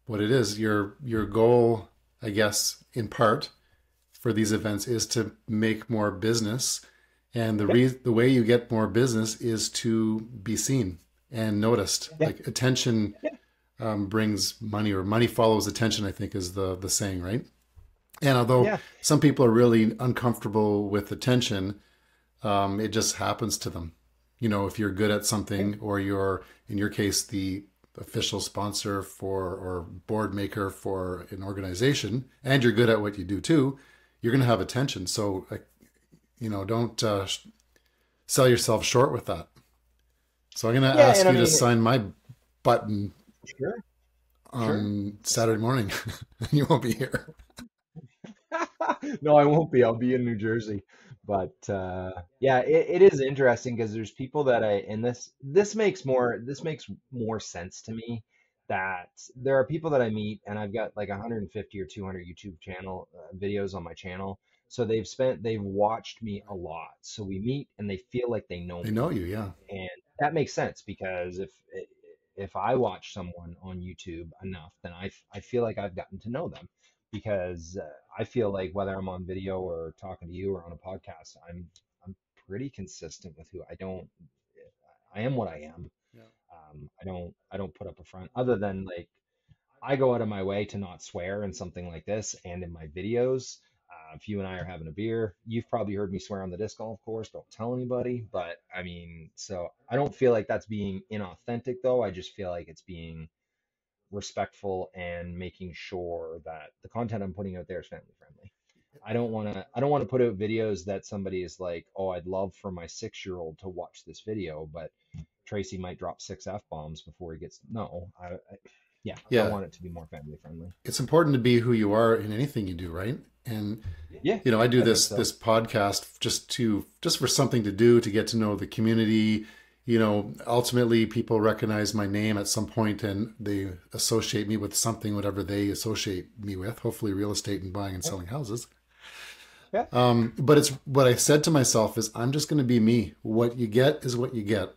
Speaker 1: what it is. Your goal, I guess, in part for these events is to make more business, and
Speaker 2: like,
Speaker 1: the way you get more business is to be seen and noticed.
Speaker 2: yeah,
Speaker 1: Like attention
Speaker 2: yeah,
Speaker 1: brings money, or money follows attention, I think is the saying, right? And although
Speaker 2: yeah,
Speaker 1: some people are really uncomfortable with attention, it just happens to them. If you're good at
Speaker 2: yeah,
Speaker 1: something, or you're, in your case, the official sponsor for or board maker for an organization, and you're good at what you do too, you're going to have attention. So, don't sell yourself short with that. So I'm going to
Speaker 2: yeah.
Speaker 1: ask
Speaker 2: And I
Speaker 1: you to
Speaker 2: mean,
Speaker 1: sign my button
Speaker 2: sure, sure.
Speaker 1: on Saturday morning. You won't be here.
Speaker 2: No, I won't be. I'll be in New Jersey. But yeah, it is interesting because there's people that and this makes more sense to me that there are people that I meet and I've got like 150 or 200 YouTube channel videos on my channel. So they've watched me a lot. So we meet and they feel like they know
Speaker 1: They
Speaker 2: me.
Speaker 1: know you, yeah.
Speaker 2: And that makes sense because if I watch someone on YouTube enough, then I feel like I've gotten to know them because I feel like whether I'm on video or talking to you or on a podcast, I'm pretty consistent with who I am what I am.
Speaker 1: Yeah.
Speaker 2: I don't put up a front other than like I go out of my way to not swear in something like this and in my videos. If you and I are having a beer, you've probably heard me swear on the disc golf course. Don't tell anybody. But I mean, so I don't feel like that's being inauthentic, though. I just feel like it's being respectful and making sure that the content I'm putting out there is family friendly. I don't want to put out videos that somebody is like, "Oh, I'd love for my 6-year-old to watch this video," but Tracy might drop 6 F-bombs before he gets no. Yeah, I
Speaker 1: Yeah.
Speaker 2: want it to be more family friendly.
Speaker 1: It's important to be who you are in anything you do, right? And
Speaker 2: Yeah,
Speaker 1: I do
Speaker 2: I think
Speaker 1: this
Speaker 2: so.
Speaker 1: podcast just for something to do, to get to know the community. Ultimately people recognize my name at some point and they associate me with something, whatever they associate me with, hopefully real estate and buying and
Speaker 2: Yeah,
Speaker 1: selling houses.
Speaker 2: Yeah.
Speaker 1: But it's what I said to myself is I'm just going to be me. What you get is what you get,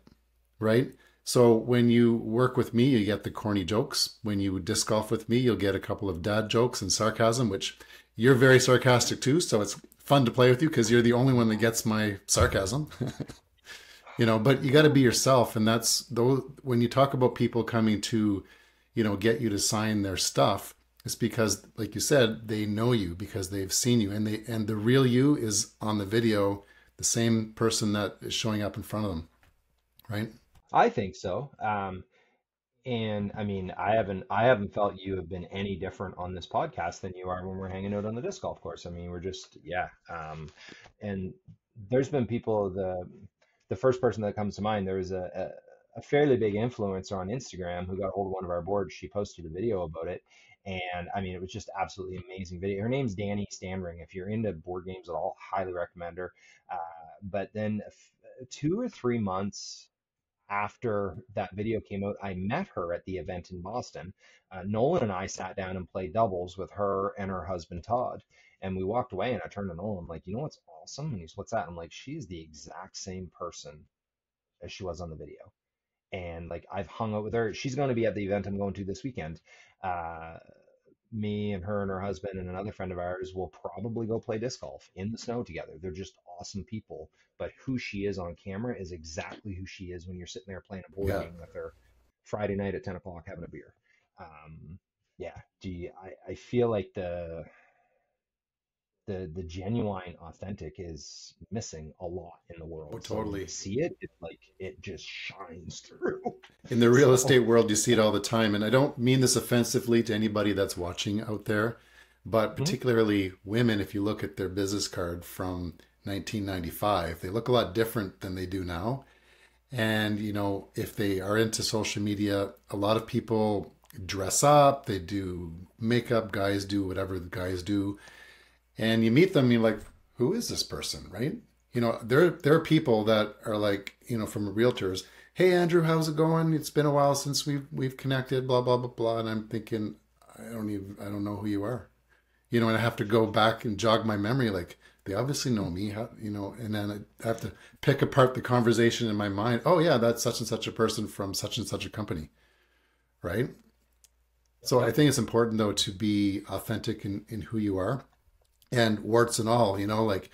Speaker 1: right? So when you work with me, you get the corny jokes. When you disc golf with me, you'll get a couple of dad jokes and sarcasm, which you're very sarcastic too. So it's fun to play with you because you're the only one that gets my sarcasm. But you got to be yourself. And that's though when you talk about people coming to, get you to sign their stuff, it's because, like you said, they know you because they've seen you, and the real you is on the video, the same person that is showing up in front of them, right?
Speaker 2: I think so. And I mean, I haven't felt you have been any different on this podcast than you are when we're hanging out on the disc golf course. I mean, we're just, yeah. And there's been people, the first person that comes to mind, there was a fairly big influencer on Instagram who got hold of one of our boards. She posted a video about it. And I mean, it was just absolutely amazing video. Her name's Danny Standring. If you're into board games at all, highly recommend her. But then 2 or 3 months after that video came out, I met her at the event in Boston. Nolan and I sat down and played doubles with her and her husband Todd. And we walked away, and I turned to Nolan, I'm like, you know what's awesome? And he's, what's that? I'm like, she's the exact same person as she was on the video. And like, I've hung out with her. She's going to be at the event I'm going to this weekend. Uh, Me and her and her husband and another friend of ours will probably go play disc golf in the snow together. They're just awesome people. But who she is on camera is exactly who she is when you're sitting there playing a board
Speaker 1: Yeah,
Speaker 2: game with her Friday night at 10 o'clock having a beer. Yeah, I feel like the genuine authentic is missing a lot in the
Speaker 1: oh,
Speaker 2: world. So when you
Speaker 1: totally.
Speaker 2: see it, it's like it just shines through.
Speaker 1: In the real
Speaker 2: So
Speaker 1: estate world, you see it all the time. And I don't mean this offensively to anybody that's watching out there, but
Speaker 2: mhm.
Speaker 1: particularly women, if you look at their business card from 1995, they look a lot different than they do now. And, if they are into social media, a lot of people dress up, they do makeup, guys do whatever the guys do. And you meet them, you're like, who is this person, right? There are people that are like, from realtors, hey Andrew, how's it going? It's been a while since we've connected, blah blah blah blah. And I'm thinking, I don't know who you are, and I have to go back and jog my memory, like they obviously know me, and then I have to pick apart the conversation in my mind. Oh yeah, that's such and such a person from such and such a company, right? So I
Speaker 2: Yep.
Speaker 1: think it's important though to be authentic in who you are, and warts and all, like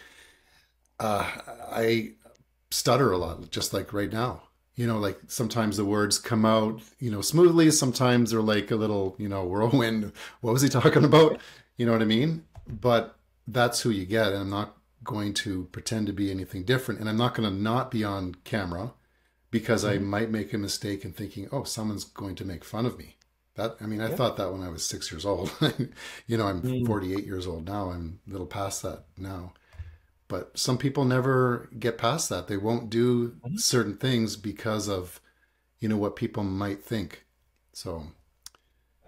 Speaker 1: uh, I stutter a lot, just like right now. Like sometimes the words come out, smoothly. Sometimes they're like a little, whirlwind. What was he talking about? You know what I mean? But that's who you get. And I'm not going to pretend to be anything different. And I'm not going to not be on camera because I
Speaker 2: Hmm.
Speaker 1: might make a mistake in thinking, oh, someone's going to make fun of me. I
Speaker 2: Yep.
Speaker 1: thought that when I was 6 years old. I'm
Speaker 2: Mm.
Speaker 1: 48 years old now. I'm a little past that now. But some people never get past that. They won't do
Speaker 2: Mhm.
Speaker 1: certain things because of, what people might think. So,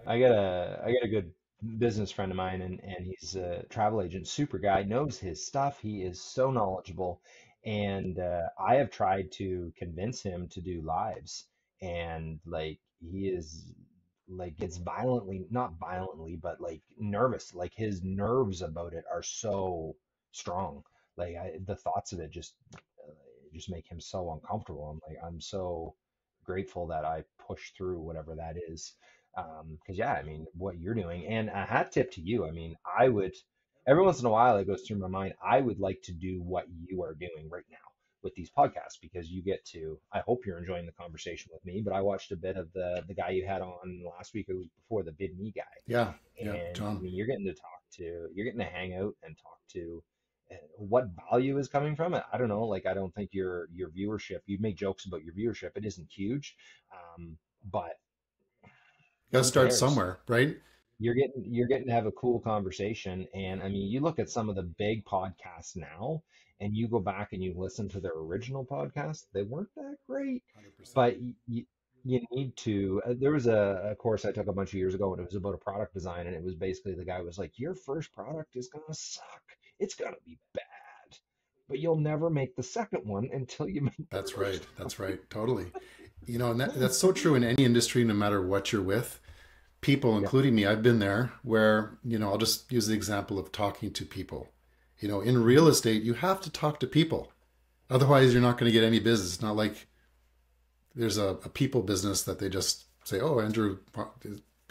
Speaker 2: I got a good business friend of mine, and he's a travel agent, super guy, knows his stuff. He is so knowledgeable, and I have tried to convince him to do lives, and like he is like gets violently, not violently, but like nervous. Like his nerves about it are so strong. Like the thoughts of it just make him so uncomfortable. I'm so grateful that I pushed through whatever that is. Because yeah, I mean, what you're doing, and a hat tip to you. I mean, I would every once in a while it goes through my mind. I would like to do what you are doing right now with these podcasts because you get to. I hope you're enjoying the conversation with me. But I watched a bit of the guy you had on last week or the week before, the Bid Me guy,
Speaker 1: yeah, yeah,
Speaker 2: and I
Speaker 1: John.
Speaker 2: mean, you're getting to hang out and talk to. What value is coming from it? I don't know. Like, I don't think your viewership. You make jokes about your viewership. It isn't huge, but
Speaker 1: Got to
Speaker 2: who
Speaker 1: start
Speaker 2: cares?
Speaker 1: somewhere, right?
Speaker 2: You're getting to have a cool conversation. And I mean, you look at some of the big podcasts now, and you go back and you listen to their original podcasts, they weren't that great.
Speaker 1: 100%.
Speaker 2: But you need to. There was a course I took a bunch of years ago, and it was about a product design, and it was basically the guy was like, your first product is gonna suck. It's gonna be bad, but you'll never make the second one until you make the
Speaker 1: That's
Speaker 2: first
Speaker 1: right. That's right. Totally. And that's so true in any industry, no matter what you're with. People,
Speaker 2: one.
Speaker 1: including me, I've been there where, I'll just use the example of talking to people. In real estate, you have to talk to people. Otherwise, you're not going to get any business. It's not like there's a people business that they just say, "Oh, Andrew,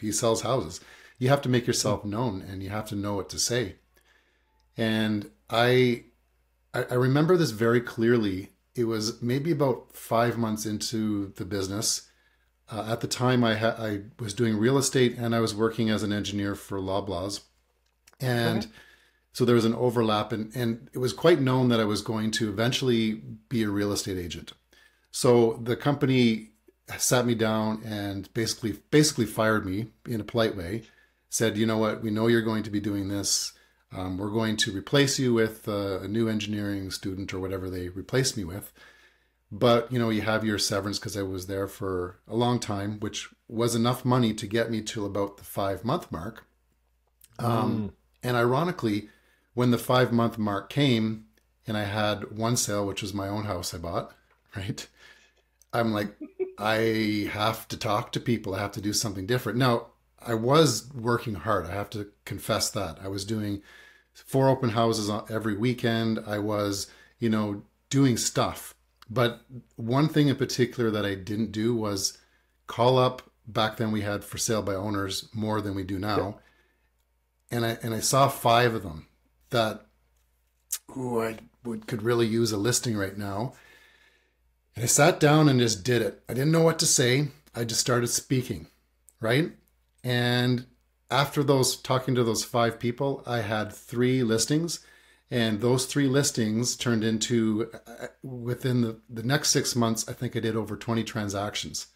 Speaker 1: he sells houses." You have to make yourself known, and you have to know what to say. And I remember this very clearly. It was maybe about 5 months into the business. At the time, I was doing real estate and I was working as an engineer for Loblaws,
Speaker 2: Okay.
Speaker 1: and so there was an overlap, and it was quite known that I was going to eventually be a real estate agent. So the company sat me down and basically fired me in a polite way. Said, you know what, we know you're going to be doing this. We're going to replace you with a new engineering student or whatever they replaced me with. But you have your severance because I was there for a long time, which was enough money to get me to about the 5 month mark.
Speaker 2: Mm.
Speaker 1: And ironically, when the 5 month mark came and I had one sale, which was my own house I bought, right? I'm like, I have to talk to people. I have to do something different. Now, I was working hard. I have to confess that. I was doing 4 open houses every weekend. I was, doing stuff. But one thing in particular that I didn't do was call up. Back then we had for sale by owners more than we do
Speaker 2: Yep.
Speaker 1: now. And I saw five of them that, ooh, could really use a listing right now. And I sat down and just did it. I didn't know what to say. I just started speaking, right? And after talking to those five people, I had three listings. And those three listings turned into, within the next 6 months, I think I did over 20 transactions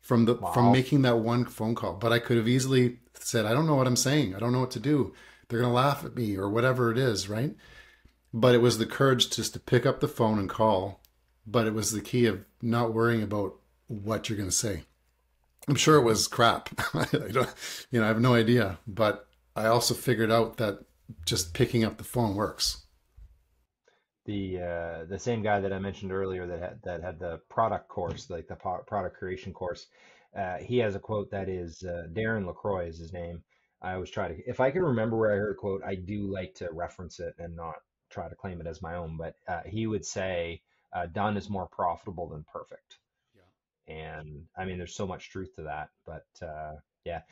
Speaker 1: from
Speaker 2: Wow.
Speaker 1: making that one phone call. But I could have easily said, I don't know what I'm saying. I don't know what to do. They're going to laugh at me or whatever it is, right? But it was the courage just to pick up the phone and call. But it was the key of not worrying about what you're going to say. I'm sure it was crap. I don't, I have no idea. But I also figured out that just picking up the phone works.
Speaker 2: The same guy that I mentioned earlier that had the product course, like the product creation course, he has a quote that is Darren LaCroix is his name. I always try to, if I can remember where I heard a quote, I do like to reference it and not try to claim it as my own. But he would say, "Done is more profitable than perfect." And I mean, there's so much truth to that. But yeah,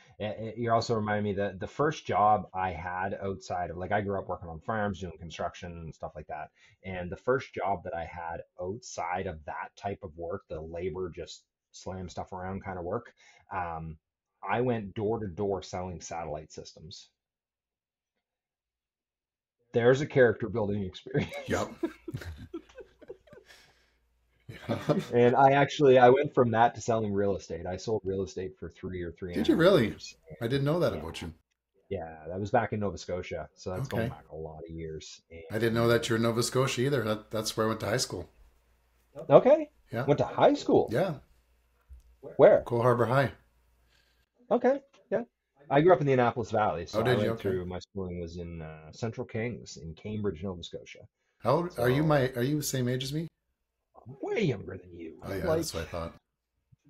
Speaker 2: you're also reminding me that the first job I had outside of, like, I grew up working on farms, doing construction and stuff like that. And the first job that I had outside of that type of work, the labor, just slam stuff around kind of work, um, I went door to door selling satellite systems. There's a character building experience.
Speaker 1: Yep. Yep.
Speaker 2: And I went from that to selling real estate. I sold real estate for three or three and
Speaker 1: Did
Speaker 2: a
Speaker 1: you
Speaker 2: half
Speaker 1: really?
Speaker 2: years.
Speaker 1: I didn't know that
Speaker 2: Yeah.
Speaker 1: about you.
Speaker 2: Yeah, that was back in Nova Scotia, so that's going
Speaker 1: Okay.
Speaker 2: back a lot of years.
Speaker 1: I didn't know
Speaker 2: And
Speaker 1: that you're in Nova Scotia either. That's where I went to high school.
Speaker 2: okay,
Speaker 1: Yeah.
Speaker 2: went to high school.
Speaker 1: Yeah.
Speaker 2: Where?
Speaker 1: Cole Harbor High.
Speaker 2: Okay, yeah. I grew up in the Annapolis Valley,
Speaker 1: Oh,
Speaker 2: so I
Speaker 1: did you?
Speaker 2: went
Speaker 1: Okay.
Speaker 2: through my schooling was in Central Kings in Cambridge, Nova Scotia.
Speaker 1: How old are you?
Speaker 2: So
Speaker 1: Are you the same age as me?
Speaker 2: I'm way younger than you,
Speaker 1: Oh yeah,
Speaker 2: like
Speaker 1: that's what I thought.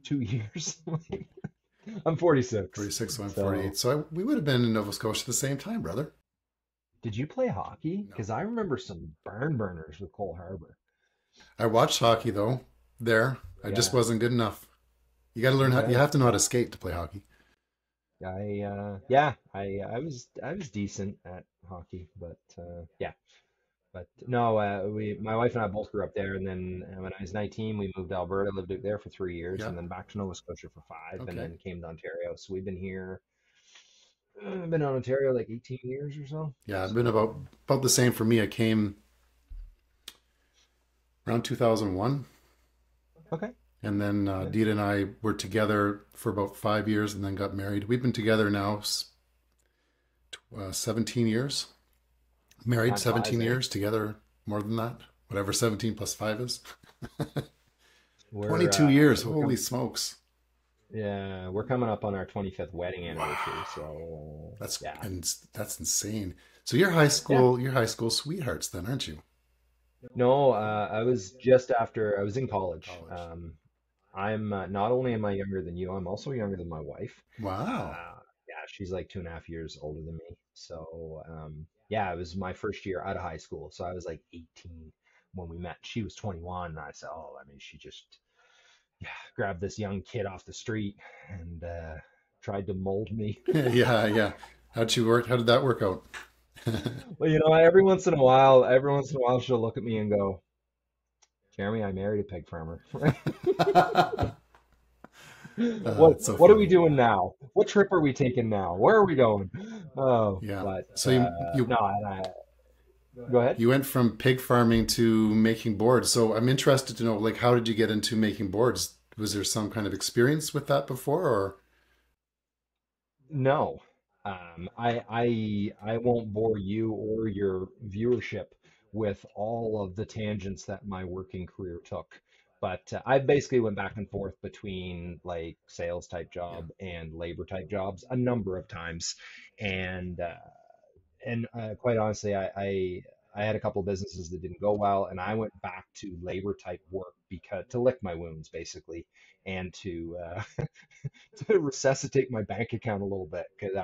Speaker 2: 2 years. I'm 46.
Speaker 1: 46, so I'm
Speaker 2: So
Speaker 1: 48. So we would have been in Nova Scotia at the same time, brother.
Speaker 2: did you play hockey?
Speaker 1: No.
Speaker 2: Because I remember some barn burners with Cole Harbor.
Speaker 1: I watched hockey though. There, I just
Speaker 2: Yeah.
Speaker 1: wasn't good enough. You got to learn how. You
Speaker 2: Okay.
Speaker 1: have to know how to skate to play hockey.
Speaker 2: Yeah, I was decent at hockey, but yeah. But no, my wife and I both grew up there, and then when I was 19, we moved to Alberta, lived out there for 3 years,
Speaker 1: Yeah.
Speaker 2: and then back to Nova Scotia for five, and
Speaker 1: Okay.
Speaker 2: then came to Ontario. So we've been here, been in Ontario like 18 years or so.
Speaker 1: Yeah, I've been
Speaker 2: So
Speaker 1: about the same for me. I came around 2001,
Speaker 2: okay,
Speaker 1: and then
Speaker 2: yeah,
Speaker 1: Deet and I were together for about 5 years, and then got married. We've been together now 17 years. Married
Speaker 2: time flies,
Speaker 1: 17
Speaker 2: eh?
Speaker 1: years, together more than that. Whatever 17 plus 5 is.
Speaker 2: We're
Speaker 1: 22
Speaker 2: uh,
Speaker 1: years.
Speaker 2: we're
Speaker 1: Holy
Speaker 2: coming,
Speaker 1: smokes.
Speaker 2: yeah, we're coming up on our 25th wedding anniversary.
Speaker 1: Wow.
Speaker 2: So
Speaker 1: That's
Speaker 2: yeah,
Speaker 1: and that's insane. So
Speaker 2: yeah.
Speaker 1: you're high school sweethearts then, aren't you?
Speaker 2: No, I was just after I was in college.
Speaker 1: College.
Speaker 2: I'm not only am I younger than you, I'm also younger than my wife.
Speaker 1: Wow.
Speaker 2: Yeah, she's like 2.5 years older than me. So Yeah, it was my first year out of high school. So I was like 18 when we met. She was 21. And I said, oh, I mean, she just, yeah, grabbed this young kid off the street and tried to mold me.
Speaker 1: Yeah, yeah. How'd you work? How did that work out?
Speaker 2: Well, every once in a while, she'll look at me and go, Jeremy, I married a pig farmer.
Speaker 1: It's so
Speaker 2: What are we
Speaker 1: funny.
Speaker 2: doing now? What trip are we taking now? Where are we going? Oh,
Speaker 1: Yeah.
Speaker 2: but
Speaker 1: So you you
Speaker 2: no, and go ahead.
Speaker 1: you went from pig farming to making boards. So I'm interested to know, like, how did you get into making boards? Was there some kind of experience with that before, or?
Speaker 2: No, I won't bore you or your viewership with all of the tangents that my working career took. But I basically went back and forth between like sales type
Speaker 1: Yeah.
Speaker 2: job and labor type jobs a number of times, and quite honestly, I had a couple of businesses that didn't go well, and I went back to labor type work because to lick my wounds basically, and to resuscitate my bank account a little bit because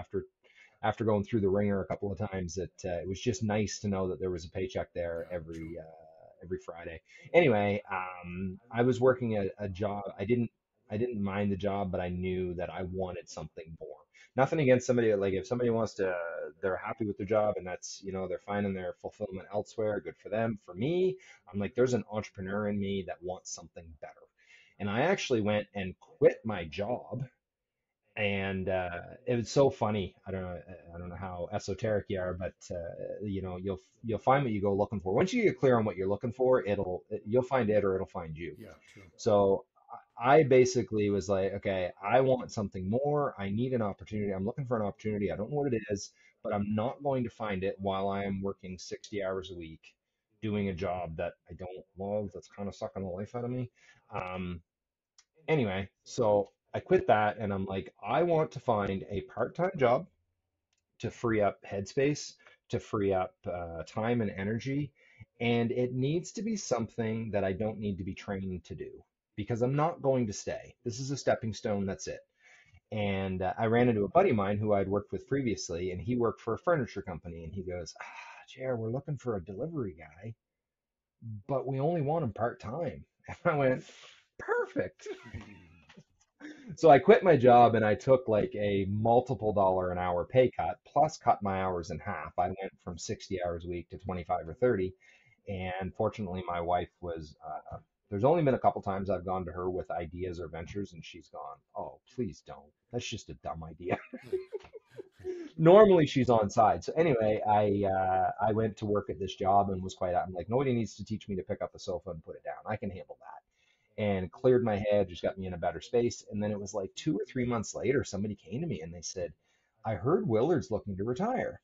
Speaker 2: after going through the ringer a couple of times, it was just nice to know that there was a paycheck there
Speaker 1: Yeah. True.
Speaker 2: every Friday. Anyway, I was working a job. I didn't mind the job, but I knew that I wanted something more. Nothing against somebody like if somebody wants to, they're happy with their job and that's they're finding their fulfillment elsewhere. Good for them. For me, I'm like there's an entrepreneur in me that wants something better, and I actually went and quit my job and it was so funny. I don't know how esoteric you are, but you'll find what you go looking for. Once you get clear on what you're looking for, you'll find it or it'll find you.
Speaker 1: Yeah. True.
Speaker 2: So I basically was like, okay, I want something more. I need an opportunity. I'm looking for an opportunity. I don't know what it is, but I'm not going to find it while I am working 60 hours a week doing a job that I don't love. That's kind of sucking the life out of me. Um, Anyway, so I quit that and I'm like, I want to find a part-time job to free up headspace, to free up time and energy. And it needs to be something that I don't need to be trained to do because I'm not going to stay. This is a stepping stone. That's it. And I ran into a buddy of mine who I'd worked with previously, and he worked for a furniture company. And he goes, Jer, we're looking for a delivery guy, but we only want him part-time. And I went, perfect. So I quit my job and I took like a multiple dollar an hour pay cut, plus cut my hours in half. I went from 60 hours a week to 25 or 30. And fortunately, my wife was, there's only been a couple times I've gone to her with ideas or ventures, and she's gone, oh, please don't. That's just a dumb idea. Normally she's on side. So anyway, I went to work at this job and was quite, I'm like, nobody needs to teach me to pick up a sofa and put it down. I can handle that and cleared my head, just got me in a better space. And then it was like 2 or 3 months later, somebody came to me and they said, I heard Willard's looking to retire.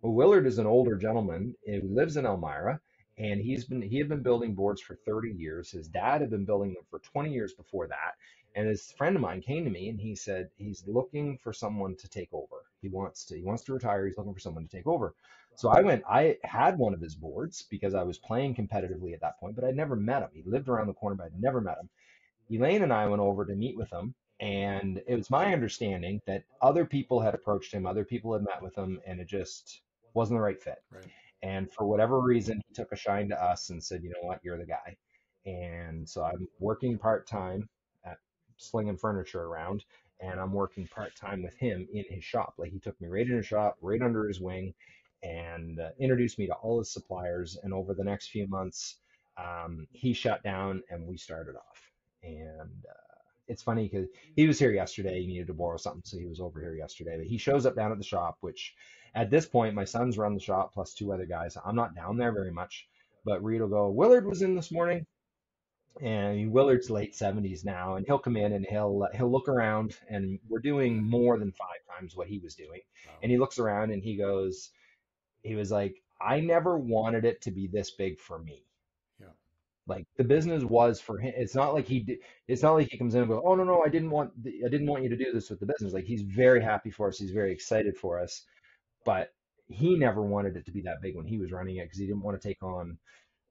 Speaker 2: Well, Willard is an older gentleman who lives in Elmira, and he had been building boards for 30 years. His dad had been building them for 20 years before that. And his friend of mine came to me and he said he's looking for someone to take over. He wants to retire. He's looking for someone to take over. So I went, I had one of his boards because I was playing competitively at that point, but I'd never met him. He lived around the corner, but I'd never met him. Elaine and I went over to meet with him, and it was my understanding that other people had approached him, other people had met with him, and it just wasn't the right fit.
Speaker 1: Right.
Speaker 2: And for whatever reason, he took a shine to us and said, you know what, you're the guy. And so I'm working part time at slinging furniture around, and I'm working part time with him in his shop. Like he took me right in his shop, right under his wing, and introduced me to all his suppliers. And over the next few months, he shut down and we started off. And it's funny because he was here yesterday. He needed to borrow something, so he was over here yesterday. But he shows up down at the shop, which at this point, my sons run the shop plus two other guys. I'm not down there very much, but Reed will go, Willard was in this morning, and Willard's late 70s now, and he'll come in and he'll look around, and we're doing more than 5 times what he was doing.
Speaker 1: Wow.
Speaker 2: And he looks around and he was like, I never wanted it to be this big for me.
Speaker 1: Yeah.
Speaker 2: Like the business was for him. It's not like he did, it's not like he comes in and goes, "Oh no, I didn't want you to do this with the business." Like he's very happy for us. He's very excited for us, but he never wanted it to be that big when he was running it because he didn't want to take on.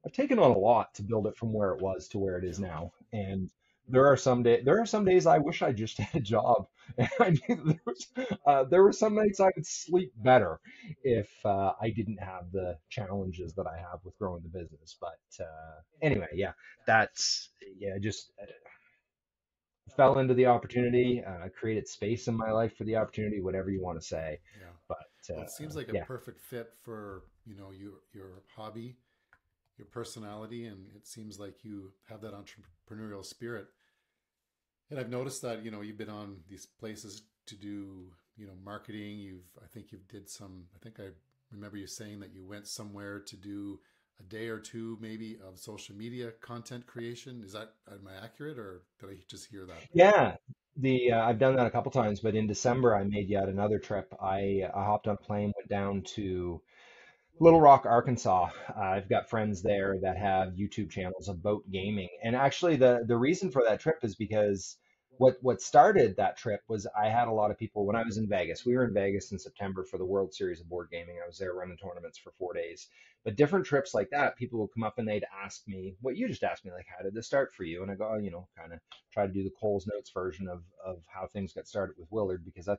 Speaker 2: I've taken on a lot to build it from where it was to where it is
Speaker 1: Yeah.
Speaker 2: now. And There are some days I wish I just had a job. And I knew there were some nights I would sleep better if I didn't have the challenges that I have with growing the business. But anyway, yeah, that's yeah, just fell into the opportunity, created space in my life for the opportunity, whatever you want to say.
Speaker 1: Yeah.
Speaker 2: But
Speaker 1: Well, it seems like a
Speaker 2: yeah,
Speaker 1: perfect fit for, your hobby, your personality, and it seems like you have that entrepreneurial spirit. And I've noticed that, you've been on these places to do, marketing. I think you've did some, I think I remember you saying that you went somewhere to do a day or two maybe of social media content creation. Am I accurate, or did I just hear that?
Speaker 2: yeah. The I've done that a couple times, but in December I made yet another trip. I hopped on a plane, went down to Little Rock, Arkansas. I've got friends there that have YouTube channels about gaming. And actually the reason for that trip is because what started that trip was I had a lot of people when I was in Vegas. We were in Vegas in September for the World Series of Board Gaming. I was there running tournaments for 4 days. But different trips like that, people would come up and they'd ask me what you just asked me, like, how did this start for you? And I go, oh, kind of try to do the Cole's Notes version of how things got started with Willard because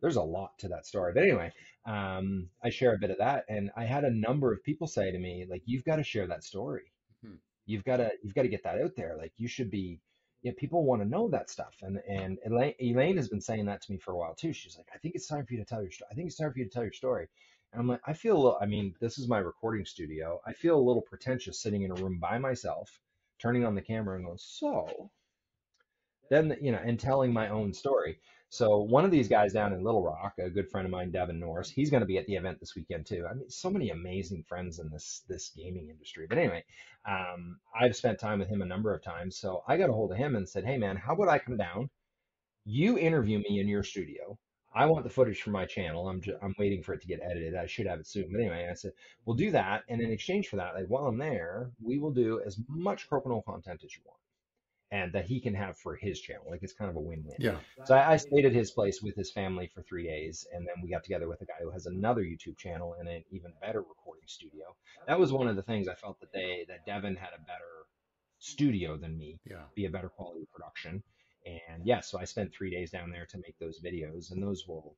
Speaker 2: there's a lot to that story. But anyway, I share a bit of that, and I had a number of people say to me, like, "You've got to share that story.
Speaker 1: Hmm.
Speaker 2: You've got to get that out there. Like, you should be. Yeah, people want to know that stuff." And Elaine has been saying that to me for a while too. She's like, "I think it's time for you to tell your story. I think it's time for you to tell your story." And I'm like, I feel a little. I mean, this is my recording studio. I feel a little pretentious sitting in a room by myself, turning on the camera and going, "So." Then and telling my own story. So one of these guys down in Little Rock, a good friend of mine, Devin Norris, he's going to be at the event this weekend too. I mean, so many amazing friends in this gaming industry. But anyway, I've spent time with him a number of times, so I got a hold of him and said, "Hey man, how about I come down? You interview me in your studio. I want the footage for my channel. I'm waiting for it to get edited. I should have it soon. But anyway, I said, we'll do that, and in exchange for that, like while I'm there, we will do as much Crokinole content as you want." And that he can have for his channel. Like it's kind of a win-win.
Speaker 1: Yeah.
Speaker 2: So I stayed at his place with his family for 3 days, and then we got together with a guy who has another YouTube channel and an even better recording studio. That was one of the things I felt that Devin had a better studio than me,
Speaker 1: Yeah.
Speaker 2: be a better quality production. And yeah, so I spent 3 days down there to make those videos, and those will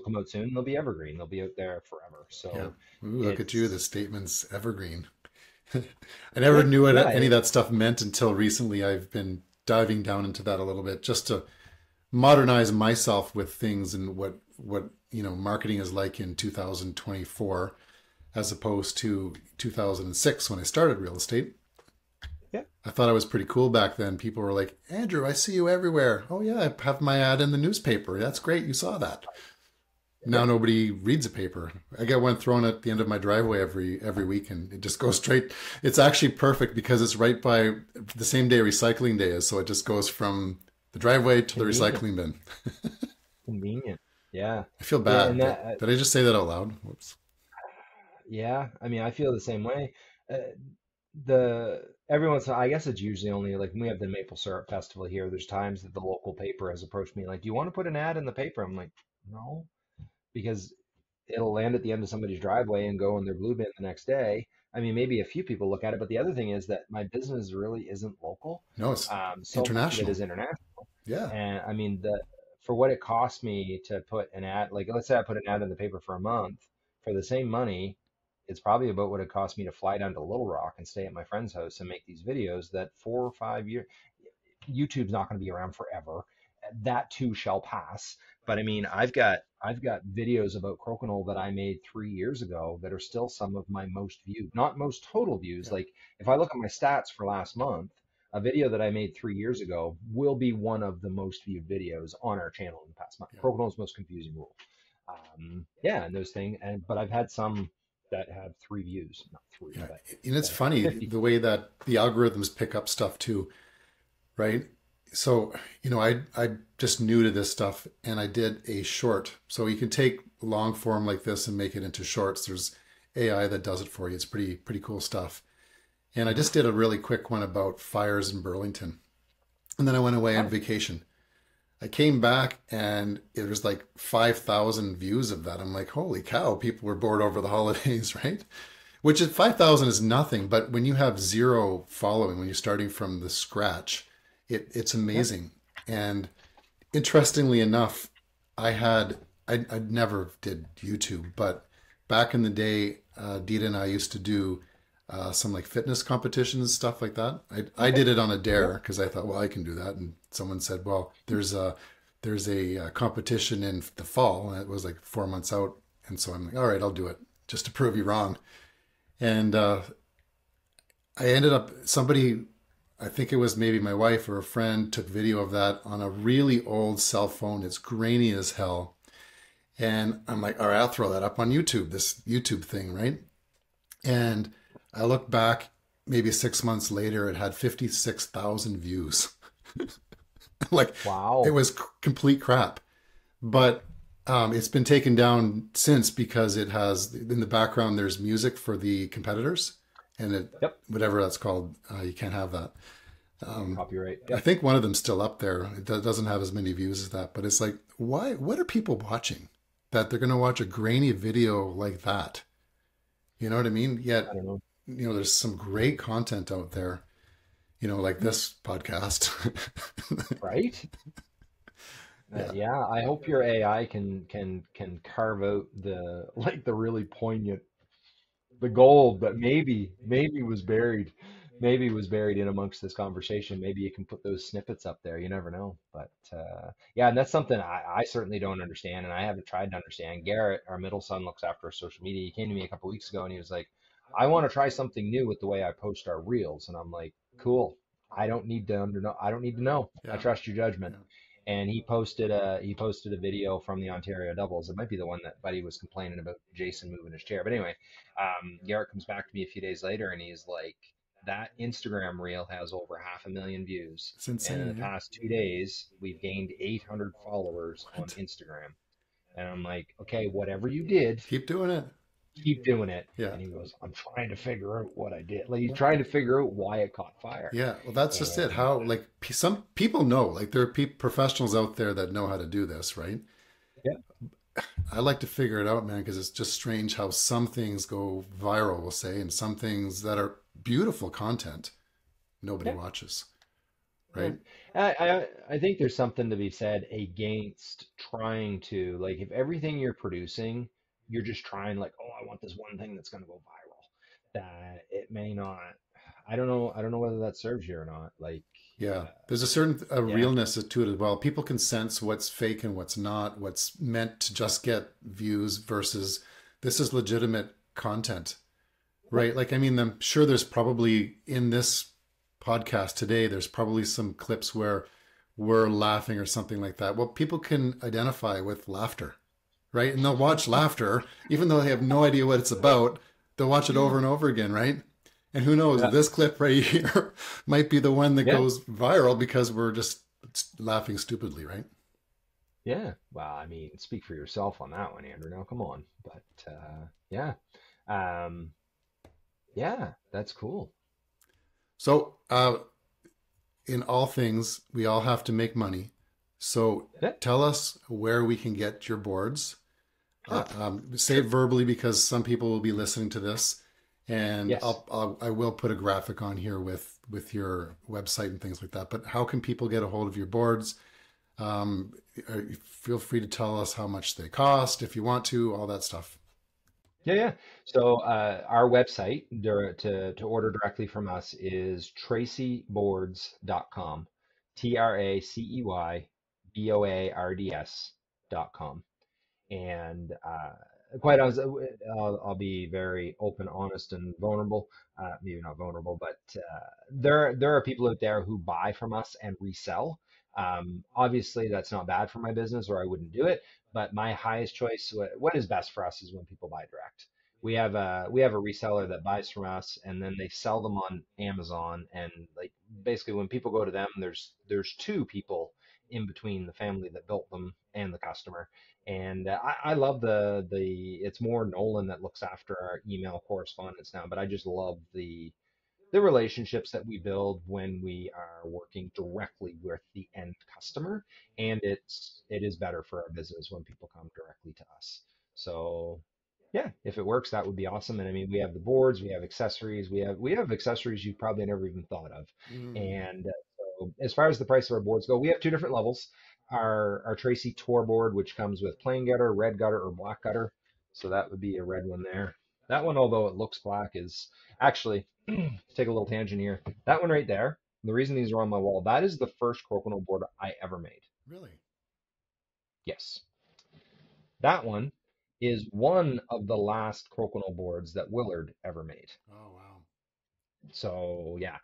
Speaker 2: come out soon. They'll be evergreen. They'll be out there forever.
Speaker 1: Yeah.
Speaker 2: So
Speaker 1: Ooh, look at you. The
Speaker 2: it's
Speaker 1: statement's evergreen. I never
Speaker 2: yeah,
Speaker 1: knew what
Speaker 2: yeah,
Speaker 1: any of that stuff meant until recently. I've been diving down into that a little bit just to modernize myself with things and what marketing is like in 2024 as opposed to 2006 when I started real estate.
Speaker 2: yeah.
Speaker 1: I thought I was pretty cool back then. People were like, "Andrew, I see you everywhere." "Oh yeah, I have my ad in the newspaper." "That's great, you saw that." Now nobody reads a paper. I get one thrown at the end of my driveway every week, and it just goes straight. It's actually perfect because it's right by the same day recycling day is, so it just goes from the driveway to the
Speaker 2: Convenient.
Speaker 1: recycling bin.
Speaker 2: Convenient. Yeah.
Speaker 1: I feel
Speaker 2: Yeah, and
Speaker 1: bad. Did,
Speaker 2: that
Speaker 1: did I just say that out loud? Whoops.
Speaker 2: yeah, I mean, I feel the same way. Uh, the every once in a while, I guess it's usually only like when we have the Maple Syrup Festival here, there's times that the local paper has approached me like, "Do you want to put an ad in the paper?" I'm like, "No," because it'll land at the end of somebody's driveway and go in their blue bin the next day. I mean, maybe a few people look at it, but the other thing is that my business really isn't local.
Speaker 1: No, it's
Speaker 2: So much of it
Speaker 1: international.
Speaker 2: is international.
Speaker 1: Yeah,
Speaker 2: And I mean, the for what it cost me to put an ad, like let's say I put an ad in the paper for a month, for the same money, it's probably about what it cost me to fly down to Little Rock and stay at my friend's house and make these videos that 4 or 5 years. YouTube's not going to be around forever. That too shall pass. But I mean, I've got videos about Crokinole that I made 3 years ago that are still some of my most viewed, not most total views.
Speaker 1: yeah,
Speaker 2: Like if I look at my stats for last month, a video that I made 3 years ago will be one of the most viewed videos on our channel in the past month.
Speaker 1: yeah,
Speaker 2: Crokinole's most confusing rule. Yeah, and those things, but I've had some that have 3 views, not three,
Speaker 1: yeah.
Speaker 2: but
Speaker 1: And it's funny
Speaker 2: 50.
Speaker 1: the way that the algorithms pick up stuff too, right? So, I just new to this stuff and I did a short. So you can take long form like this and make it into shorts. There's AI that does it for you. It's pretty cool stuff. And I
Speaker 2: Mhm.
Speaker 1: just did a really quick one about fires in Burlington. And then I went away on
Speaker 2: Oh,
Speaker 1: vacation. I came back and it was like 5,000 views of that. I'm like, holy cow, people were bored over the holidays, right? Which is 5,000 is nothing, but when you have zero following, when you're starting from the scratch, it's
Speaker 2: Yeah.
Speaker 1: amazing. And interestingly enough, I never did YouTube, but back in the day, Dita and I used to do some like fitness competitions, stuff like that. I
Speaker 2: Okay.
Speaker 1: did it on a
Speaker 2: Yeah.
Speaker 1: dare because I thought, well, I can do that. And someone said, well, there's a competition in the fall, and it was like 4 months out. And so I'm like, all right, I'll do it just to prove you wrong. And I ended up somebody, I think it was maybe my wife or a friend, took video of that on a really old cell phone. It's grainy as hell. And I'm like, all right, I'll throw that up on YouTube, this YouTube thing, right? And I look back maybe 6 months later, it had 56,000 views. Like it
Speaker 2: Wow.
Speaker 1: was complete crap. But it's been taken down since because it has in the background there's music for the competitors, and it
Speaker 2: Yep.
Speaker 1: whatever that's called, you can't have that.
Speaker 2: Copyright.
Speaker 1: I
Speaker 2: Yep.
Speaker 1: think one of them's still up there. It doesn't have as many views as that, but it's like, why? What are people watching? That they're going to watch a grainy video like that? You know what I mean?
Speaker 2: I
Speaker 1: Yet,
Speaker 2: don't know.
Speaker 1: there's some great content out there. Like this podcast.
Speaker 2: Right?
Speaker 1: Yeah,
Speaker 2: Yeah, I hope your AI can carve out the like the really poignant the gold that maybe was buried in amongst this conversation. Maybe you can put those snippets up there. You never know. But yeah, and that's something I certainly don't understand, and I haven't tried to understand. Garrett, our middle son, looks after our social media. He came to me a couple weeks ago and he was like, "I want to try something new with the way I post our reels," and I'm like, "Cool. I don't need to know. I
Speaker 1: yeah,
Speaker 2: trust your judgment."
Speaker 1: yeah.
Speaker 2: And he posted a video from the Ontario Doubles. It might be the one that Buddy was complaining about Jason moving his chair. But anyway, Garrett comes back to me a few days later and he's like, that Instagram reel has over 500,000 views.
Speaker 1: It's
Speaker 2: And in
Speaker 1: insane.
Speaker 2: the
Speaker 1: Yeah.
Speaker 2: past 2 days, we've gained 800 followers on
Speaker 1: What?
Speaker 2: Instagram. And I'm like, okay, whatever you did,
Speaker 1: Keep doing it.
Speaker 2: keep doing it.
Speaker 1: Yeah.
Speaker 2: And he goes, I'm trying to figure out what I did. Like he's trying to figure out why it caught fire.
Speaker 1: Yeah. Well, that's just it.
Speaker 2: And
Speaker 1: How like some people know, like there are professionals out there that know how to do this, right?
Speaker 2: yeah,
Speaker 1: I like to figure it out, man, because it's just strange how some things go viral, we'll say, and some things that are beautiful content nobody
Speaker 2: yeah.
Speaker 1: watches,
Speaker 2: Yeah.
Speaker 1: right?
Speaker 2: I think there's something to be said against trying to like if everything you're producing, you're just trying like, oh, I want this one thing that's gonna go viral. That it may not. I don't know whether that serves you or not. Like,
Speaker 1: Yeah,
Speaker 2: uh,
Speaker 1: there's a certain
Speaker 2: yeah,
Speaker 1: realness to it as well. People can sense what's fake and what's not, what's meant to just get views versus this is legitimate content,
Speaker 2: yeah,
Speaker 1: right? Like, I mean, I'm sure there's probably in this podcast today, there's probably some clips where we're laughing or something like that. Well, people can identify with laughter, right? And they'll watch laughter, even though they have no idea what it's about. They'll watch it over and over again, right? And who knows,
Speaker 2: yeah,
Speaker 1: this clip right here might be the one that
Speaker 2: yeah,
Speaker 1: goes viral because we're just laughing stupidly, right?
Speaker 2: yeah. Well, I mean, speak for yourself on that one, Andrew. Now, come on. But yeah, um, yeah, that's cool.
Speaker 1: So, in all things, we all have to make money. So,
Speaker 2: Yeah,
Speaker 1: tell us where we can get your boards.
Speaker 2: sure,
Speaker 1: Say it
Speaker 2: sure.
Speaker 1: verbally because some people will be listening to this, and
Speaker 2: Yes.
Speaker 1: I will put a graphic on here with your website and things like that. But how can people get a hold of your boards? Um, Feel free to tell us how much they cost if you want to, all that stuff.
Speaker 2: Yeah, yeah. So our website to order directly from us is traceyboards.com. TRACEYBOARDS.com. And quite honest, I'll be very open, honest, and vulnerable. Maybe not vulnerable, but there are people out there who buy from us and resell. Obviously, that's not bad for my business, or I wouldn't do it. But my highest choice, what is best for us, is when people buy direct. We have a reseller that buys from us, and then they sell them on Amazon. And like basically, when people go to them, there's two people in between the family that built them and the customer, and I love the it's more Nolan that looks after our email correspondence now, but I just love the relationships that we build when we are working directly with the end customer, and it is better for our business when people come directly to us. So Yeah, if it works, that would be awesome. And I mean, we have the boards, we have accessories, we have accessories you've probably never even thought of.
Speaker 1: Mm,
Speaker 2: And so, as far as the price of our boards go, we have two different levels. Our Tracy Tour board, which comes with plain gutter, red gutter, or black gutter. So that would be a red one there. That one, although it looks black, is actually take a little tangent here. That one right there. The reason these are on my wall, that is the first Crokinole board I ever made.
Speaker 1: really?
Speaker 2: Yes. That one is one of the last Crokinole boards that Willard ever made.
Speaker 1: Oh, wow.
Speaker 2: So yeah,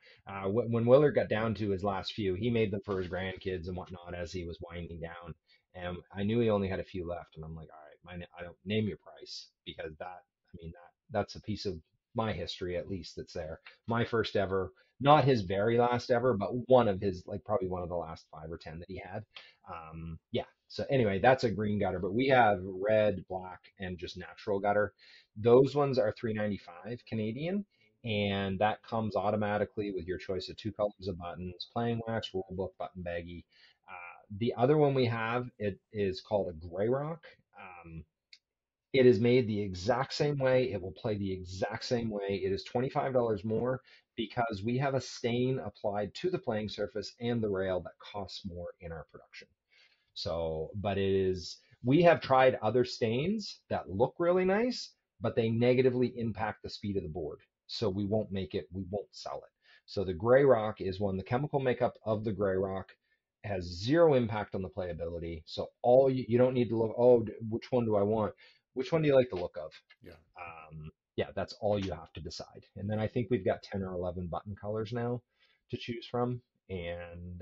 Speaker 2: when Willard got down to his last few, he made them for his grandkids and whatnot as he was winding down. And I knew he only had a few left, and I'm like, all right, I don't name your price because I mean, that's a piece of my history at least that's there. My first ever, not his very last ever, but one of his, like probably one of the last 5 or 10 that he had. Yeah. So anyway, that's a green gutter, but we have red, black, and just natural gutter. Those ones are 395 Canadian, and that comes automatically with your choice of two colors of buttons, playing wax, rule book, button baggie. The other one we have, it is called a gray rock. Um, it is made the exact same way. It will play the exact same way. It is $25 more because we have a stain applied to the playing surface and the rail that costs more in our production. So, but it is, we have tried other stains that look really nice, but they negatively impact the speed of the board. So we won't make it, we won't sell it. So the gray rock is one, the chemical makeup of the gray rock has zero impact on the playability. So you don't need to look, oh, which one do I want? Which one do you like the look of?
Speaker 1: Yeah.
Speaker 2: Yeah, that's all you have to decide. And then I think we've got 10 or 11 button colors now to choose from. And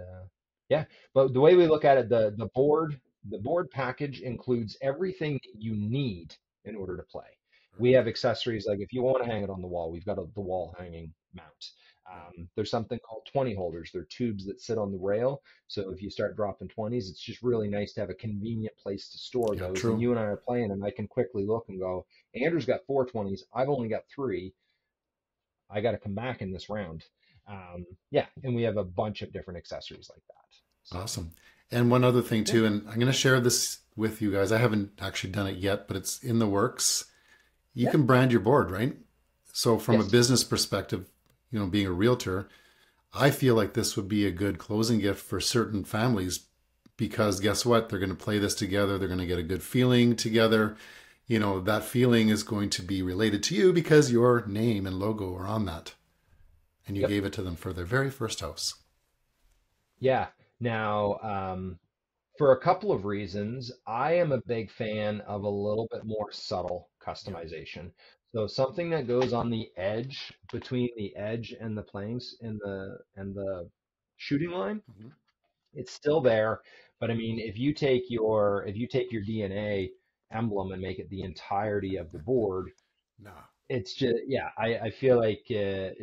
Speaker 2: yeah, but the way we look at it, the board package includes everything that you need in order to play. We have
Speaker 1: Perfect.
Speaker 2: accessories like if you want to hang it on the wall, we've got the wall hanging mount.
Speaker 1: Yeah.
Speaker 2: There's something called 20 holders. They're tubes that sit on the rail. So if you start dropping 20s, it's just really nice to have a convenient place to store
Speaker 1: Yeah,
Speaker 2: those. And
Speaker 1: true.
Speaker 2: you and I are playing, and I can quickly look and go, Andrew's got 420s. I've only got three. I got to come back in this round. Yeah, and we have a bunch of different accessories like that. So
Speaker 1: Awesome. And one other thing
Speaker 2: yeah,
Speaker 1: too, and I'm going to share this with you guys. I haven't actually done it yet, but it's in the works. You
Speaker 2: yeah,
Speaker 1: can brand your board, right? So from a
Speaker 2: yes,
Speaker 1: business perspective, being a realtor, I feel like this would be a good closing gift for certain families because guess what? They're going to play this together. They're going to get a good feeling together. That feeling is going to be related to you because your name and logo are on that. And you
Speaker 2: yep,
Speaker 1: gave it to them for their very first house.
Speaker 2: yeah. Now, for a couple of reasons, I am a big fan of a little bit more subtle
Speaker 1: Yeah.
Speaker 2: customization. So something that goes on the edge between the edge and the planes and the shooting line.
Speaker 1: Hmm.
Speaker 2: It's still there, but I mean, if you take your DNA emblem and make it the entirety of the board,
Speaker 1: Nah.
Speaker 2: it's just yeah. I feel like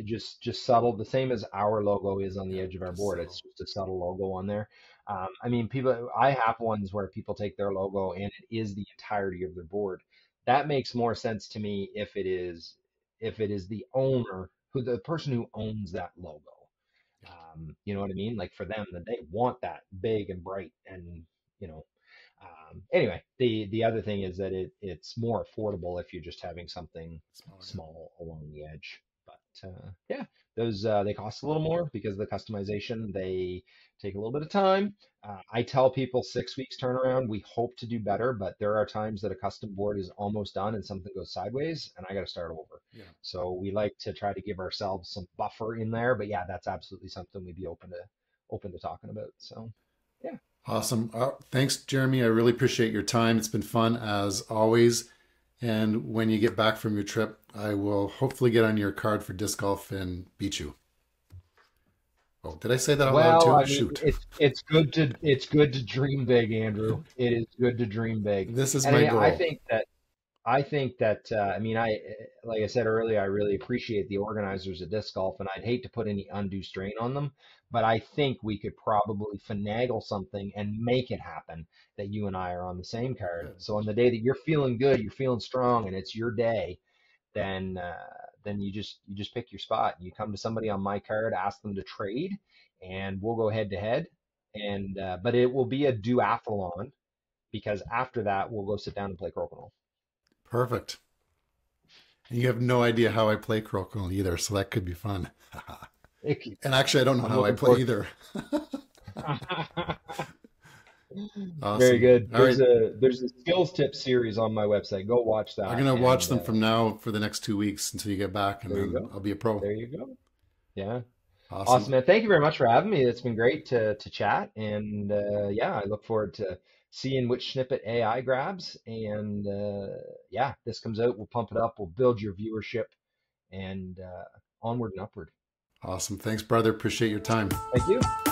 Speaker 2: just subtle, the same as our logo is on the
Speaker 1: Yeah.
Speaker 2: edge of our
Speaker 1: Just
Speaker 2: board. It's
Speaker 1: subtle.
Speaker 2: just a subtle logo on there. I mean, people. I have ones where people take their logo and it is the entirety of their board. That makes more sense to me if it is the owner the person who owns that logo.
Speaker 1: Yeah.
Speaker 2: You know what I mean? Like for them, that they want that big and bright and you know. Anyway, the other thing is that it's more affordable if you're just having something
Speaker 1: Smaller. Yeah.
Speaker 2: small along the edge. But yeah, those they cost a little more because of the customization. They take a little bit of time. I tell people 6 weeks turnaround. We hope to do better, but there are times that a custom board is almost done and something goes sideways, and I got to start over.
Speaker 1: Yeah.
Speaker 2: So we like to try to give ourselves some buffer in there. But yeah, that's absolutely something we'd be open to talking about. So yeah.
Speaker 1: Awesome. Thanks, Jeremy. I really appreciate your time. It's been fun as always. And when you get back from your trip, I will hopefully get on your card for disc golf and beat you. Oh, did I say that out loud
Speaker 2: Well,
Speaker 1: too?
Speaker 2: I mean,
Speaker 1: Shoot.
Speaker 2: it's good to dream big, Andrew. It is good to dream big,
Speaker 1: This is
Speaker 2: and
Speaker 1: my
Speaker 2: I
Speaker 1: goal.
Speaker 2: think that I mean, like I said earlier, I really appreciate the organizers at disc golf, and I'd hate to put any undue strain on them, but I think we could probably finagle something and make it happen that you and I are on the same card.
Speaker 1: Good.
Speaker 2: So on the day that you're feeling good, you're feeling strong, and it's your day, then you just pick your spot. You come to somebody on my card, ask them to trade, and we'll go head to head. And but it will be a duathlon because after that we'll go sit down and play crokinole.
Speaker 1: Perfect. And you have no idea how I play Crokinole either, so that could be fun.
Speaker 2: Icky.
Speaker 1: And actually, I don't know
Speaker 2: I'm
Speaker 1: how I
Speaker 2: looking
Speaker 1: play
Speaker 2: forward
Speaker 1: either.
Speaker 2: to it. Very
Speaker 1: Awesome.
Speaker 2: good.
Speaker 1: All right.
Speaker 2: There's a skills tip series on my website. Go watch
Speaker 1: I'm
Speaker 2: that.
Speaker 1: going to watch
Speaker 2: And
Speaker 1: them from now for the next 2 weeks until you get back, and
Speaker 2: there you
Speaker 1: then
Speaker 2: go.
Speaker 1: I'll be a pro.
Speaker 2: There you go. Yeah.
Speaker 1: Awesome.
Speaker 2: Awesome, man. Thank you very much for having me. It's been great to chat. And yeah, I look forward to seeing which snippet AI grabs. And yeah, this comes out. We'll pump it up. We'll build your viewership and onward and upward.
Speaker 1: Awesome. Thanks, brother. Appreciate your time.
Speaker 2: Thank you.